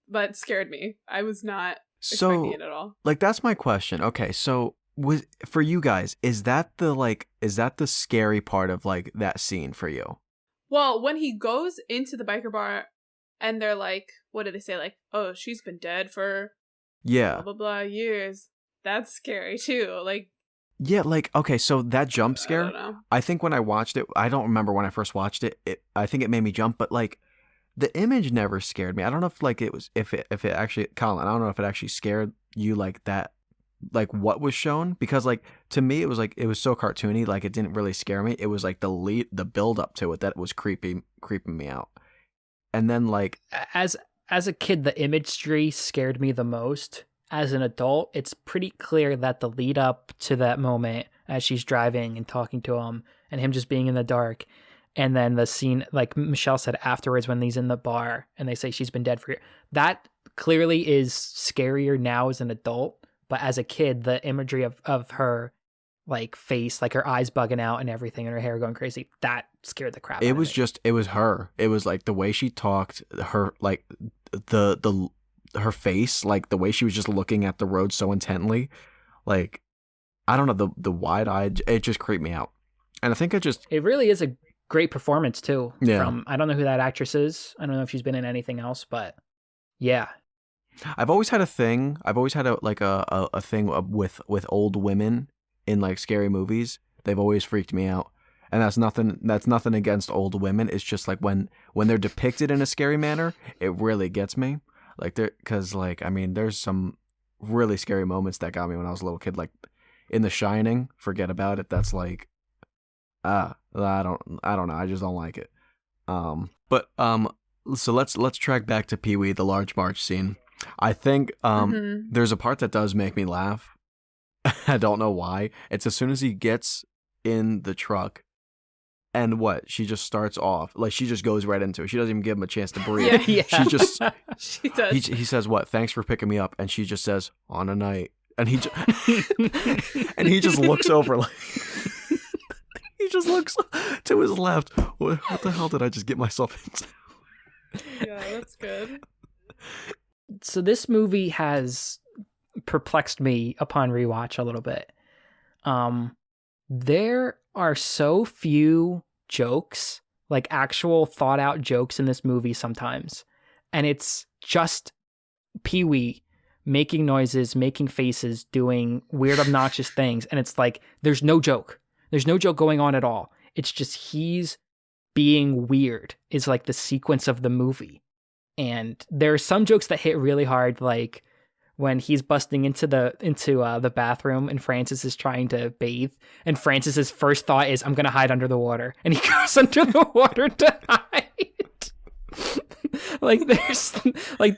that scared me. I was not expecting it at all. Like, that's my question. Okay, so for you guys, is that the scary part of like that scene for you? Well, when he goes into the biker bar and they're like, what do they say? Like, oh, she's been dead for blah, blah, blah years. That's scary too. Like, yeah, like, okay, so that jump scare, I think when I watched it, I don't remember when I first watched it, I think it made me jump, but like, the image never scared me. I don't know if like if it actually, Colin, I don't know if it actually scared you like that, like what was shown, because like to me it was so cartoony, like it didn't really scare me. It was like the build up to it that was creeping me out. And then like as a kid, the imagery scared me the most. As an adult, it's pretty clear that the lead up to that moment, as she's driving and talking to him and him just being in the dark, and then the scene, like Michelle said afterwards, when he's in the bar and they say she's been dead for years, that clearly is scarier now as an adult. But as a kid, the imagery of her like face, like her eyes bugging out and everything and her hair going crazy, that scared the crap out of me. It was her. It was like the way she talked, her like her face, like the way she was just looking at the road so intently. Like, I don't know, the wide eyed, it just creeped me out. And I think it really is a great performance too. Yeah. I don't know who that actress is. I don't know if she's been in anything else, but yeah. I've always had a thing with old women in like scary movies. They've always freaked me out. And that's nothing against old women. It's just like when they're depicted in a scary manner, it really gets me. Like cuz like, I mean, there's some really scary moments that got me when I was a little kid, like in The Shining, forget about it. That's like I don't know. I just don't like it. So let's track back to Pee-wee, the Large Marge scene. I think there's a part that does make me laugh. I don't know why. It's as soon as he gets in the truck, and she just starts off, like she just goes right into it. She doesn't even give him a chance to breathe. Yeah. She just she does. He says, "What? Thanks for picking me up," and she just says, "On a night," and he just looks over like. He just looks to his left. What the hell did I just get myself into? Yeah, that's good. So this movie has perplexed me upon rewatch a little bit. There are so few jokes, like actual thought out jokes in this movie sometimes. And it's just Pee-wee making noises, making faces, doing weird, obnoxious things. And it's like, there's no joke. There's no joke going on at all. It's just he's being weird is like the sequence of the movie. And there are some jokes that hit really hard, like when he's busting into the bathroom and Francis is trying to bathe, and Francis's first thought is, "I'm gonna hide under the water," and he goes under the water to hide.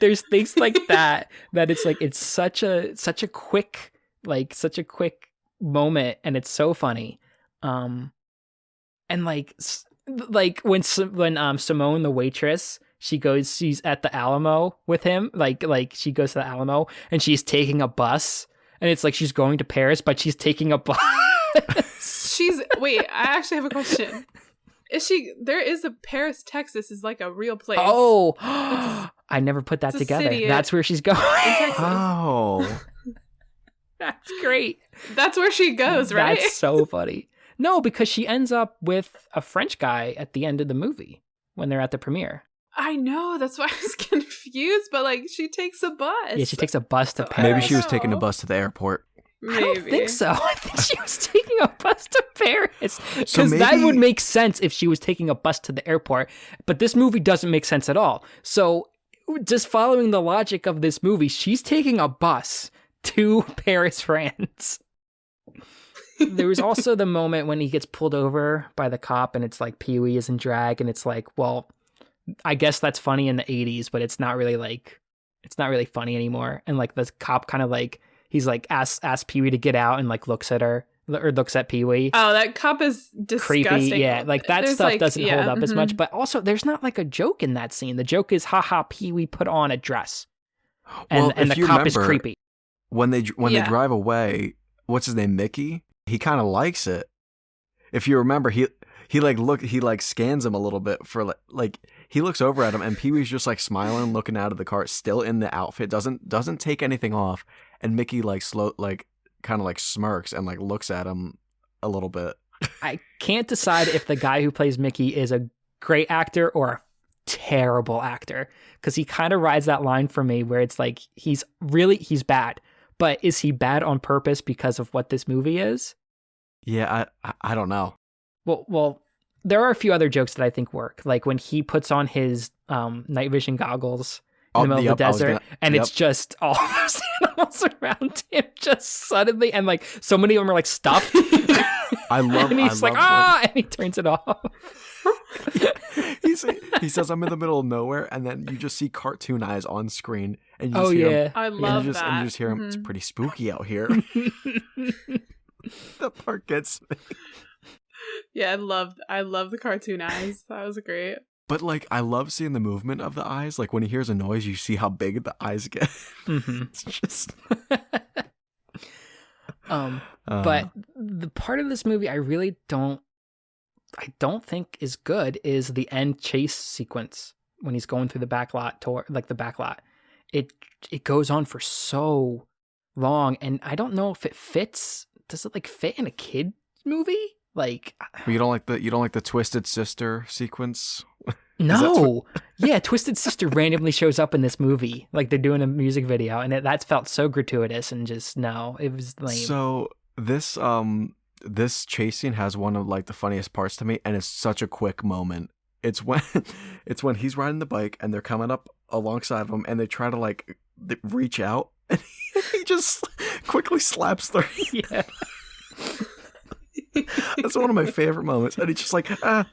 there's things like that it's like it's such a quick like such a quick moment, and it's so funny. And like when Simone, the waitress, she's at the Alamo with him, like she goes to the Alamo and she's taking a bus, and it's like she's going to Paris, but she's taking a bus. Wait, I actually have a question. There is a Paris, Texas is like a real place. Oh, I never put that together. That's where she's going. Oh. That's great. That's where she goes, right? That's so funny. No, because she ends up with a French guy at the end of the movie when they're at the premiere. I know, that's why I was confused, but like she takes a bus. Yeah, she takes a bus to Paris. Maybe she was taking a bus to the airport. Maybe. I don't think so. I think she was taking a bus to Paris. Because So that would make sense if she was taking a bus to the airport. But this movie doesn't make sense at all. So just following the logic of this movie, she's taking a bus to Paris, France. There was also the moment when he gets pulled over by the cop and it's like Pee-wee is in drag, and it's like, well, I guess that's funny in the 80s, but it's not really funny anymore. And like the cop kind of like, he's like asks Pee-wee to get out and like looks at her or looks at Pee-wee. Oh, that cop is disgusting. Creepy. Yeah, like that There's stuff like, doesn't hold up as mhm. much. But also there's not like a joke in that scene. The joke is, haha, Pee-wee put on a dress. And, Well, and if the you cop is remember, creepy. When they Yeah. drive away, what's his name, Mickey? He kind of likes it. If you remember, he scans him a little bit for like he looks over at him, and Pee-wee's just like smiling, looking out of the car, still in the outfit, doesn't take anything off, and Mickey like kind of like smirks and like looks at him a little bit. I can't decide if the guy who plays Mickey is a great actor or a terrible actor, because he kind of rides that line for me where it's like he's bad, but is he bad on purpose because of what this movie is? Yeah, I don't know. Well, there are a few other jokes that I think work, like when he puts on his night vision goggles in the middle of the desert, and it's just all those animals around him just suddenly, and like so many of them are like stuffed. And he's like, and he turns it off. He says, "I'm in the middle of nowhere," and then you just see cartoon eyes on screen, and you just hear him, I love that. and you just hear him. Mhm. It's pretty spooky out here. That part gets me. Yeah, I love the cartoon eyes. That was great. But like, I love seeing the movement of the eyes. Like when he hears a noise, you see how big the eyes get. Mm-hmm. It's just. But the part of this movie I don't think is good is the end chase sequence when he's going through the back lot toward like the back lot. It goes on for so long, and I don't know if it fits. Does it like fit in a kid movie? Like, you don't like the Twisted Sister sequence? no. Yeah, Twisted Sister randomly shows up in this movie, like they're doing a music video, and that felt so gratuitous and just no, it was lame. So this chase scene has one of like the funniest parts to me, and it's such a quick moment. It's when he's riding the bike and they're coming up alongside of him, and they try to like reach out, and he just quickly slaps their Yeah. That's one of my favorite moments, and he's just like, ah.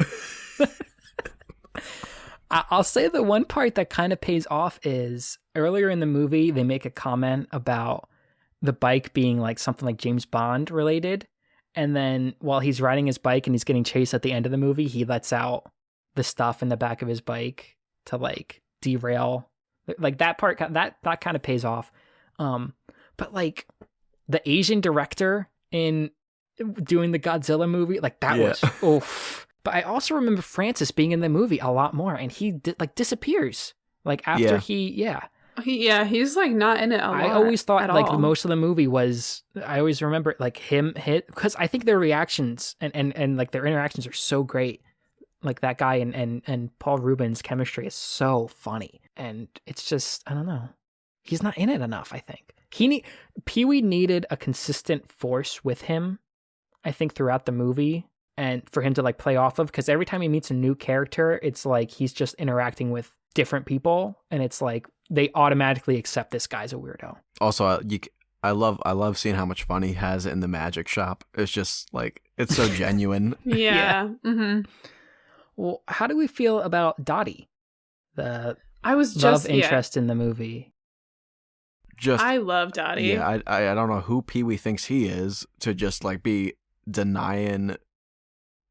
I'll say the one part that kind of pays off is earlier in the movie, they make a comment about the bike being like something like James Bond related. And then while he's riding his bike and he's getting chased at the end of the movie, he lets out the stuff in the back of his bike to like derail. Like that part, that kind of pays off. But like the Asian director in doing the Godzilla movie, like that was oof. But I also remember Francis being in the movie a lot more, and he disappears like after he's like not in it a lot. I always thought like all. most of the movie was. I always remember like him hit because I think their reactions and like their interactions are so great. Like that guy and Paul Rubens' chemistry is so funny, and it's just I don't know. He's not in it enough. I think Pee-wee needed a consistent force with him. I think throughout the movie. And for him to like play off of, because every time he meets a new character, it's like he's just interacting with different people, and it's like they automatically accept this guy's a weirdo. Also, I love seeing how much fun he has in the magic shop. It's just like it's so genuine. Yeah. Mm-hmm. Well, how do we feel about Dottie, the I was love interest in the movie? just I love Dottie. yeah, I don't know who Pee-wee thinks he is to just like be denying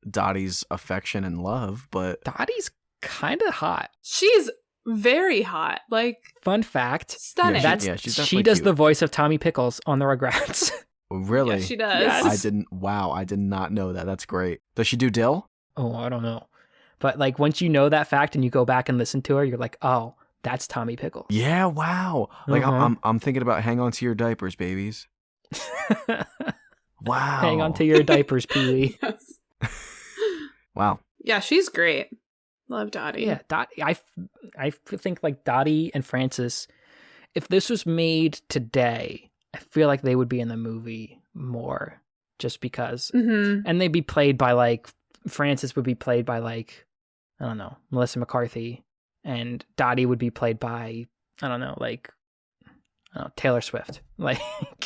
Dottie's affection and love, but Dottie's kind of hot. She's very hot. Like, Fun fact. stunning. Yeah, That's she's she definitely does cute. the voice of Tommy Pickles on the Rugrats. really, Yeah, she does. Yes. I did not know that. That's great. Does she do Dill? Oh, I don't know. But like once you know that fact and you go back and listen to her, you're like, oh, that's Tommy Pickles. Yeah, wow. Like Uh-huh. I'm thinking about hang on to your diapers, babies. Wow. Hang on to your diapers, Pee-wee. Yes. Wow. Yeah, she's great. Love Dottie. Yeah, Dottie. I think like Dottie and Francis, if this was made today, I feel like they would be in the movie more just because. Mm-hmm. And they'd be played by like, Francis would be played by like, I don't know, Melissa McCarthy. And Dottie would be played by, I don't know, like, Taylor Swift. Like,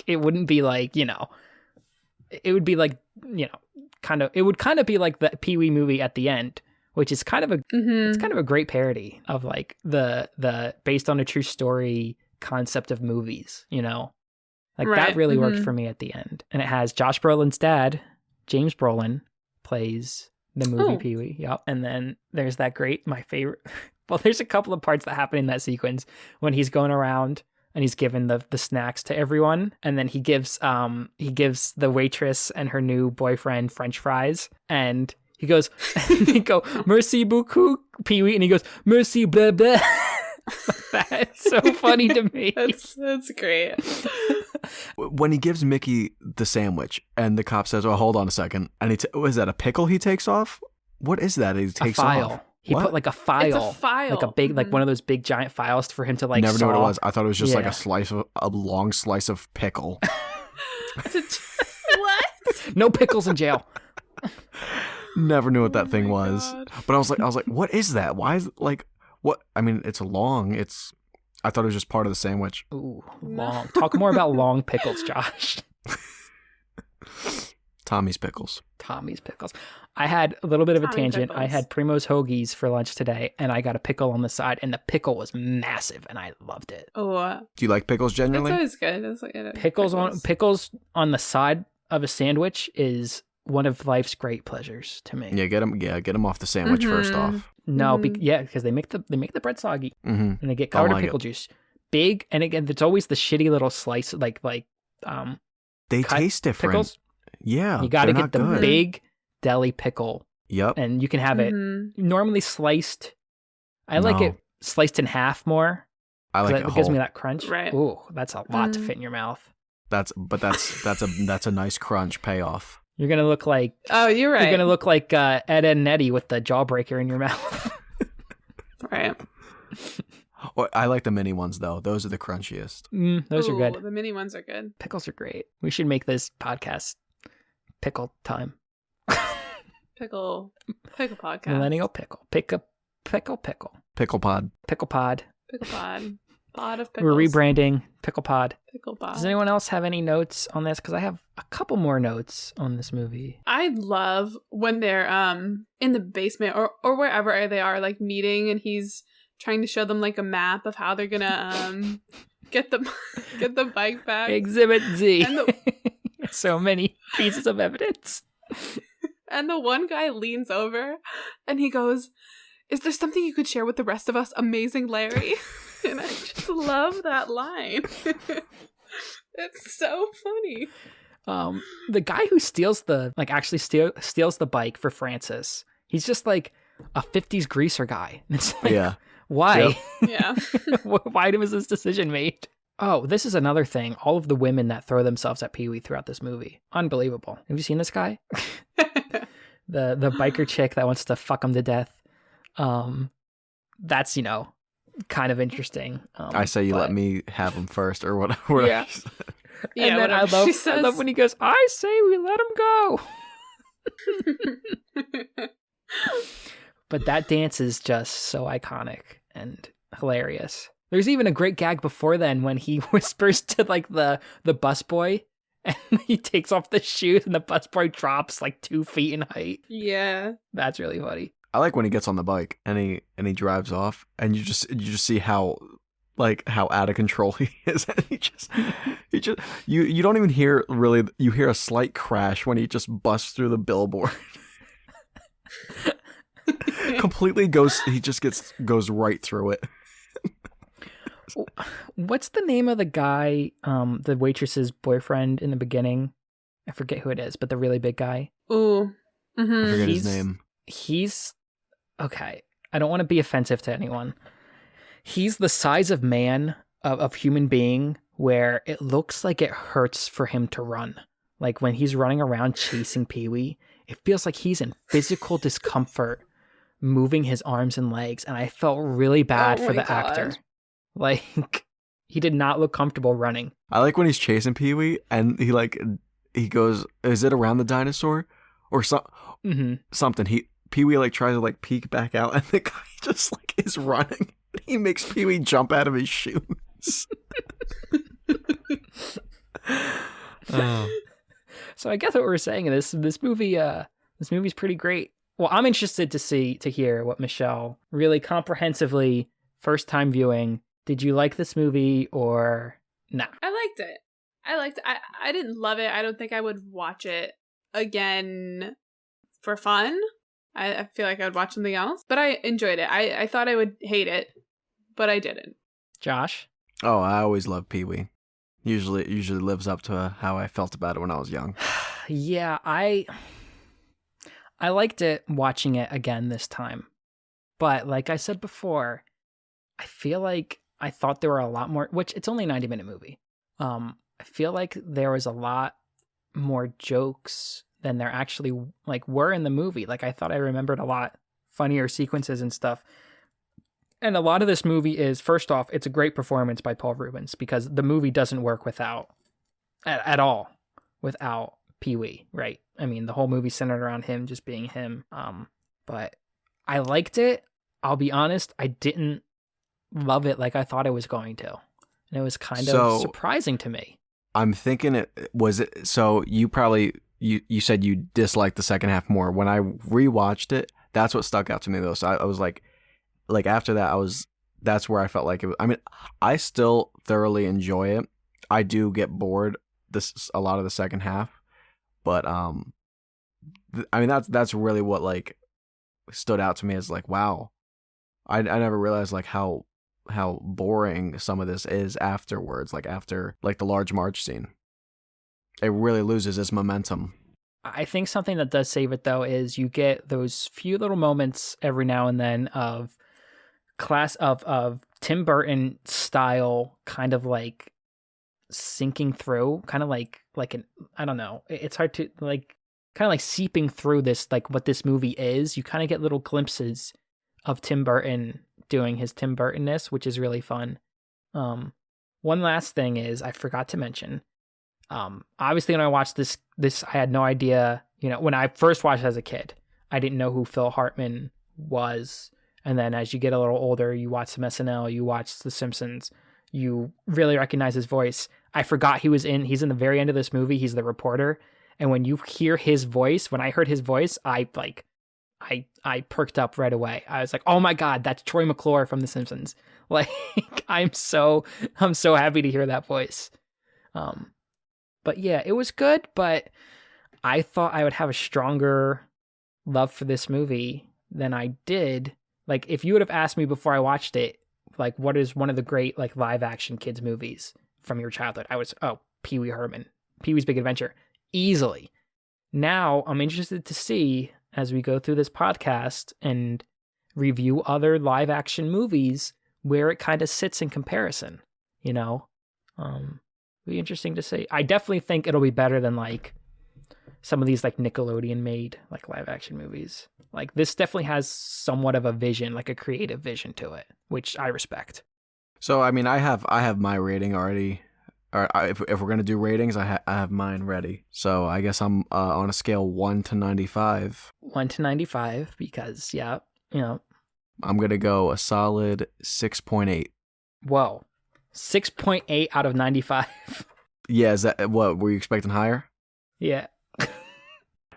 it wouldn't be like, it would be like, it would kind of be like the Pee-wee movie at the end, which is kind of it's kind of a great parody of like the based on a true story concept of movies, like Right. that really worked for me at the end. And it has Josh Brolin's dad, James Brolin, plays the movie Pee-wee. Yep. And then there's that my favorite. Well, there's a couple of parts that happen in that sequence when he's going around and he's giving the snacks to everyone, and then he gives the waitress and her new boyfriend French fries, and he goes, and they go, "Merci beaucoup, Pee-wee," and he goes, "Merci, blah blah." That's so funny to me. That's great. When he gives Mickey the sandwich and the cop says, "Oh, hold on a second," and is that a pickle he takes off? What is that he takes A file. off? He What? put like a file. It's a file. Like a big, like one of those big giant files for him to like Never knew what it saw. was. I thought it was just like Yeah. a long slice of pickle. What? No pickles in jail. Never knew what that thing my was. God. But I was like, what is that? Why is it like what? I mean, it's long. I thought it was just part of the sandwich. Ooh, long. Talk more about long pickles, Josh. Tommy's pickles. Tommy's pickles. I had a little bit of a Tommy tangent. I pickles. had Primo's Hoagies for lunch today, and I got a pickle on the side, and the pickle was massive, and I loved it. Oh, Do you like pickles it's genuinely? always good. It's like, Pickles on the side of a sandwich is one of life's great pleasures to me. Yeah, get them off the sandwich first Mhm. off. No, Mhm. because they make the bread soggy, Mm-hmm. and they get covered in like pickle juice. Big, and again, it's always the shitty little slice, like They cut taste different. pickles. Yeah, You got to they're get the not good. big deli pickle, Yep. and you can have it Mm-hmm. normally sliced. I like No. it sliced in half more. I like It it gives me whole. that crunch. Right. Ooh, that's a lot to Mm. fit in your mouth. That's a nice crunch payoff. You're gonna look like Oh, you're right. you're gonna look like Ed, Edd and Eddy with the jawbreaker in your mouth. Right. Well, I like the mini ones though. Those are the crunchiest. Those are Ooh, good. The mini ones are good. Pickles are great. We should make this podcast pickle time. Pickle podcast. Millennial pickle. Pickle. Pickle pod. Pickle pod. Pickle pod. Pod of pickles. We're rebranding Pickle Pod. Pickle pod. Does anyone else have any notes on this? Because I have a couple more notes on this movie. I love when they're in the basement or wherever they are, like meeting, and he's trying to show them like a map of how they're gonna get the bike back. Exhibit Z. And So many pieces of evidence. And the one guy leans over and he goes, "Is there something you could share with the rest of us, amazing Larry?" And I just love that line. It's so funny. The guy who steals steals the bike for Francis, he's just like a 50s greaser guy. And it's like, Yeah. why? Yep. Yeah. Why was this decision made? Oh, this is another thing. All of the women that throw themselves at Pee-wee throughout this movie. Unbelievable. Have you seen this guy? The biker chick that wants to fuck him to death. That's, kind of interesting. I say you let me have them first, or whatever. Yeah. Yeah, And then I whatever she love says. when he goes, "I say we let him go." But that dance is just so iconic and hilarious. There's even a great gag before then when he whispers to like the busboy, and he takes off the shoes, and the busboy drops like 2 feet in height. Yeah. That's really funny. I like when he gets on the bike and he drives off, and you just see how like how out of control he is. And he just you don't even hear really. You hear a slight crash when he just busts through the billboard. Completely goes. He just goes right through it. What's the name of the guy? The waitress's boyfriend in the beginning. I forget who it is, but the really big guy. Ooh. Mm-hmm. I forget his name. He's okay. I don't want to be offensive to anyone. He's the size of man, of human being, where it looks like it hurts for him to run. Like when he's running around chasing Pee-wee, it feels like he's in physical discomfort moving his arms and legs, and I felt really bad for the actor. Like, he did not look comfortable running. I like when he's chasing Pee-wee, and he goes, is it around the dinosaur? Or something. Pee-wee like tries to like peek back out, and the guy just like is running. He makes Pee-wee jump out of his shoes. So I guess what we're saying is this movie's pretty great. Well, I'm interested to hear what Michelle really comprehensively first time viewing. Did you like this movie or not? I liked it. I didn't love it. I don't think I would watch it again for fun. I feel like I would watch something else, but I enjoyed it. I thought I would hate it, but I didn't. Josh? Oh, I always loved Pee-wee. Usually lives up to how I felt about it when I was young. Yeah, I liked it watching it again this time. But like I said before, I feel like I thought there were a lot more, which it's only a 90-minute movie. I feel like there was a lot more jokes than there actually like were in the movie. Like I thought I remembered a lot funnier sequences and stuff. And a lot of this movie is, first off, it's a great performance by Paul Reubens because the movie doesn't work at all without Pee-wee, right? I mean, the whole movie centered around him just being him. But I liked it. I'll be honest, I didn't love it like I thought I was going to. And it was kind of surprising to me. I'm thinking so you probably, you said you disliked the second half more. When I rewatched it, that's what stuck out to me though. So I was like after that, that's where I felt like it was. I mean, I still thoroughly enjoy it. I do get bored a lot of the second half, but I mean that's really what like stood out to me as like, wow, I never realized like how boring some of this is afterwards, like after like the large march scene. It really loses its momentum. I think something that does save it though is you get those few little moments every now and then of Tim Burton style kind of like sinking through, kind of like an, I don't know, it's hard to like, kind of like seeping through this, like what this movie is. You kind of get little glimpses of Tim Burton doing his Tim Burtonness, which is really fun. One last thing is I forgot to mention, obviously when I watched this I had no idea, when I first watched it as a kid, I didn't know who Phil Hartman was. And then as you get a little older, you watch some SNL, you watch The Simpsons, you really recognize his voice. I forgot he's in the very end of this movie, he's the reporter. And when you hear his voice, when I heard his voice, I perked up right away. I was like, oh my God, that's Troy McClure from The Simpsons. Like, I'm so happy to hear that voice. But yeah, it was good, but I thought I would have a stronger love for this movie than I did. Like, if you would have asked me before I watched it, like, what is one of the great, like, live-action kids movies from your childhood? I was, Pee-wee Herman. Pee-wee's Big Adventure. Easily. Now, I'm interested to see, as we go through this podcast and review other live-action movies, where it kind of sits in comparison, Be interesting to see. I definitely think it'll be better than, like, some of these, like, Nickelodeon-made, like, live-action movies. Like, this definitely has somewhat of a vision, like a creative vision to it, which I respect. So, I mean, I have my rating already. Or if we're going to do ratings, I have mine ready. So, I guess I'm on a scale 1 to 95. 1 to 95, because, yeah, I'm going to go a solid 6.8. Whoa. 6.8 out of 95. Yeah, is that what? Were you expecting higher? Yeah.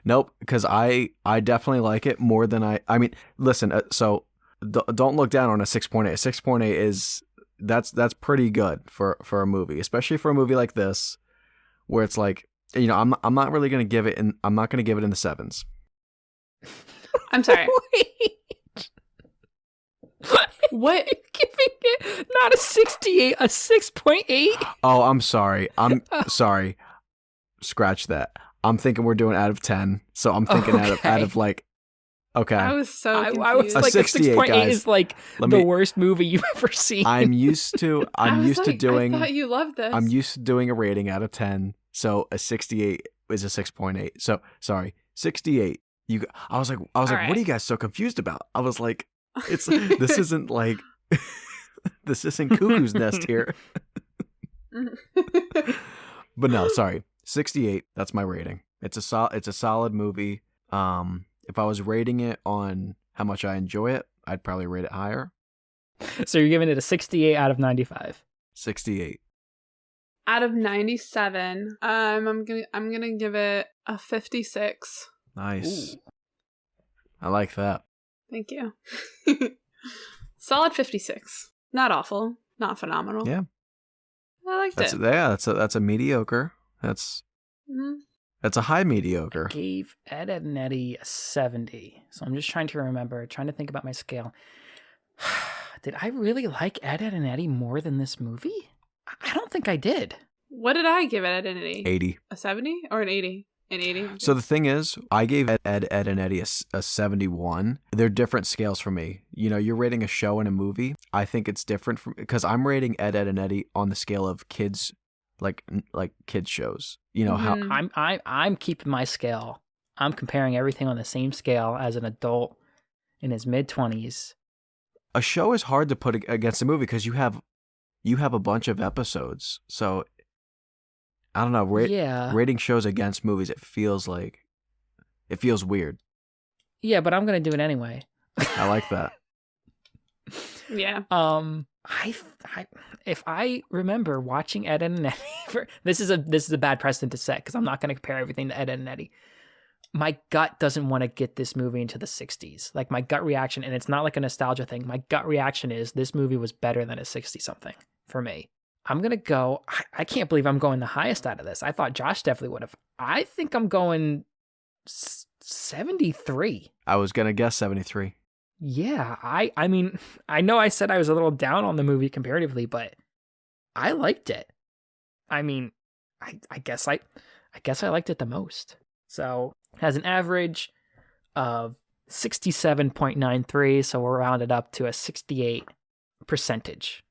Nope, because I definitely like it more than I mean, listen, so don't look down on a 6.8. 6.8 that's pretty good for a movie, especially for a movie like this, where it's like, I'm not really gonna give it I'm not gonna give it in the 7s. I'm sorry. Wait. What? Giving it not a 68, a 6.8? Oh, I'm sorry. I'm sorry. Scratch that. I'm thinking we're doing out of 10, so I'm thinking out of like. Okay. I was so confused. I was like, a 6.8 is like worst movie you've ever seen. I'm used to doing. I thought you loved this. I'm used to doing a rating out of 10, so a 68 is a 6.8. So sorry, 68. I was like, what are you guys so confused about? I was like, this isn't like, this isn't Cuckoo's Nest here. But no, sorry, 68. That's my rating. It's a solid movie. If I was rating it on how much I enjoy it, I'd probably rate it higher. So you're giving it a 68 out of 95. 68. Out of 97, I'm gonna give it a 56. Nice. Ooh. I like that. Thank you. Solid 56. Not awful. Not phenomenal. Yeah. I liked it. Yeah, that's a mediocre. That's a high mediocre. I gave Ed, Edd and Eddy a 70. So I'm just trying to think about my scale. Did I really like Ed, Edd and Eddy more than this movie? I don't think I did. What did I give it, Ed and Eddy? 80. A 70 or an 80? An 80. Okay. So the thing is, I gave Ed, and Eddy a 71. They're different scales for me. You're rating a show and a movie. I think it's different because I'm rating Ed, and Eddy on the scale of kids, like kids shows. How I'm keeping my scale. I'm comparing everything on the same scale as an adult in his mid-20s. A show is hard to put against a movie because you have a bunch of episodes. So I don't know. Rating shows against movies, it feels weird. Yeah, but I'm gonna do it anyway. I like that. Yeah. If I remember watching Ed, Edd and Eddy, this is a bad precedent to set because I'm not gonna compare everything to Ed, Edd and Eddy. My gut doesn't want to get this movie into the 60s. Like my gut reaction, and it's not like a nostalgia thing. My gut reaction is this movie was better than a 60-something for me. I'm going to go, I can't believe I'm going the highest out of this. I thought Josh definitely would have. I think I'm going 73. I was going to guess 73. Yeah, I mean, I know I said I was a little down on the movie comparatively, but I liked it. I mean, I guess I liked it the most. So it has an average of 67.93, so we'll round it up to a 68 percentage.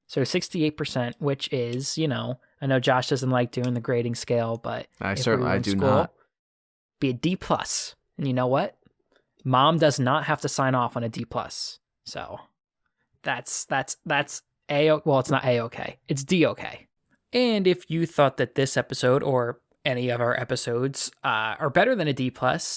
So 68%, which is, I know Josh doesn't like doing the grading scale, but I do not. Be a D+. And you know what? Mom does not have to sign off on a D+. So that's well, it's not A-okay. It's D-okay. And if you thought that this episode or any of our episodes are better than a D+,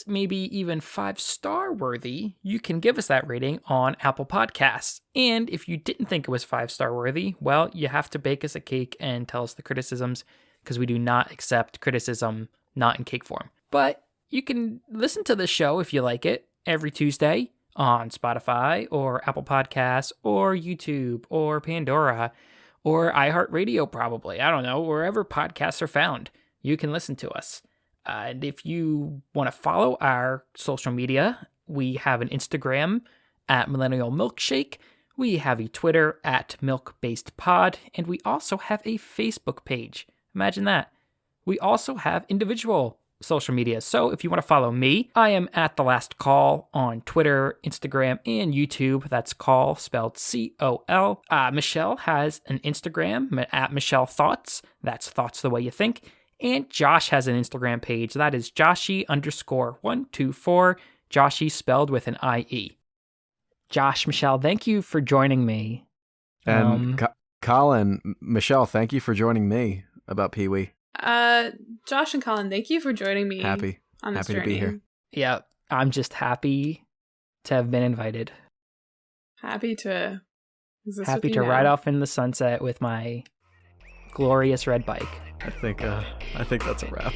maybe even 5-star worthy, you can give us that rating on Apple Podcasts. And if you didn't think it was 5-star worthy, well, you have to bake us a cake and tell us the criticisms because we do not accept criticism not in cake form. But you can listen to the show if you like it every Tuesday on Spotify or Apple Podcasts or YouTube or Pandora or iHeartRadio probably. I don't know, wherever podcasts are found. You can listen to us. And if you want to follow our social media, we have an Instagram at Millennial Milkshake. We have a Twitter at MilkBasedPod. And we also have a Facebook page. Imagine that. We also have individual social media. So if you want to follow me, I am at The Last Call on Twitter, Instagram, and YouTube. That's call spelled C-O-L. Michelle has an Instagram at Michelle Thoughts. That's thoughts the way you think. And Josh has an Instagram page. That is Joshi_124. Joshi spelled with an I-E. Josh, Michelle, thank you for joining me. And Colin, Michelle, thank you for joining me about Pee-wee. Josh and Colin, thank you for joining me. Happy to be here. Yeah, I'm just happy to have been invited. Happy to ride off in the sunset with my glorious red bike. I think that's a wrap.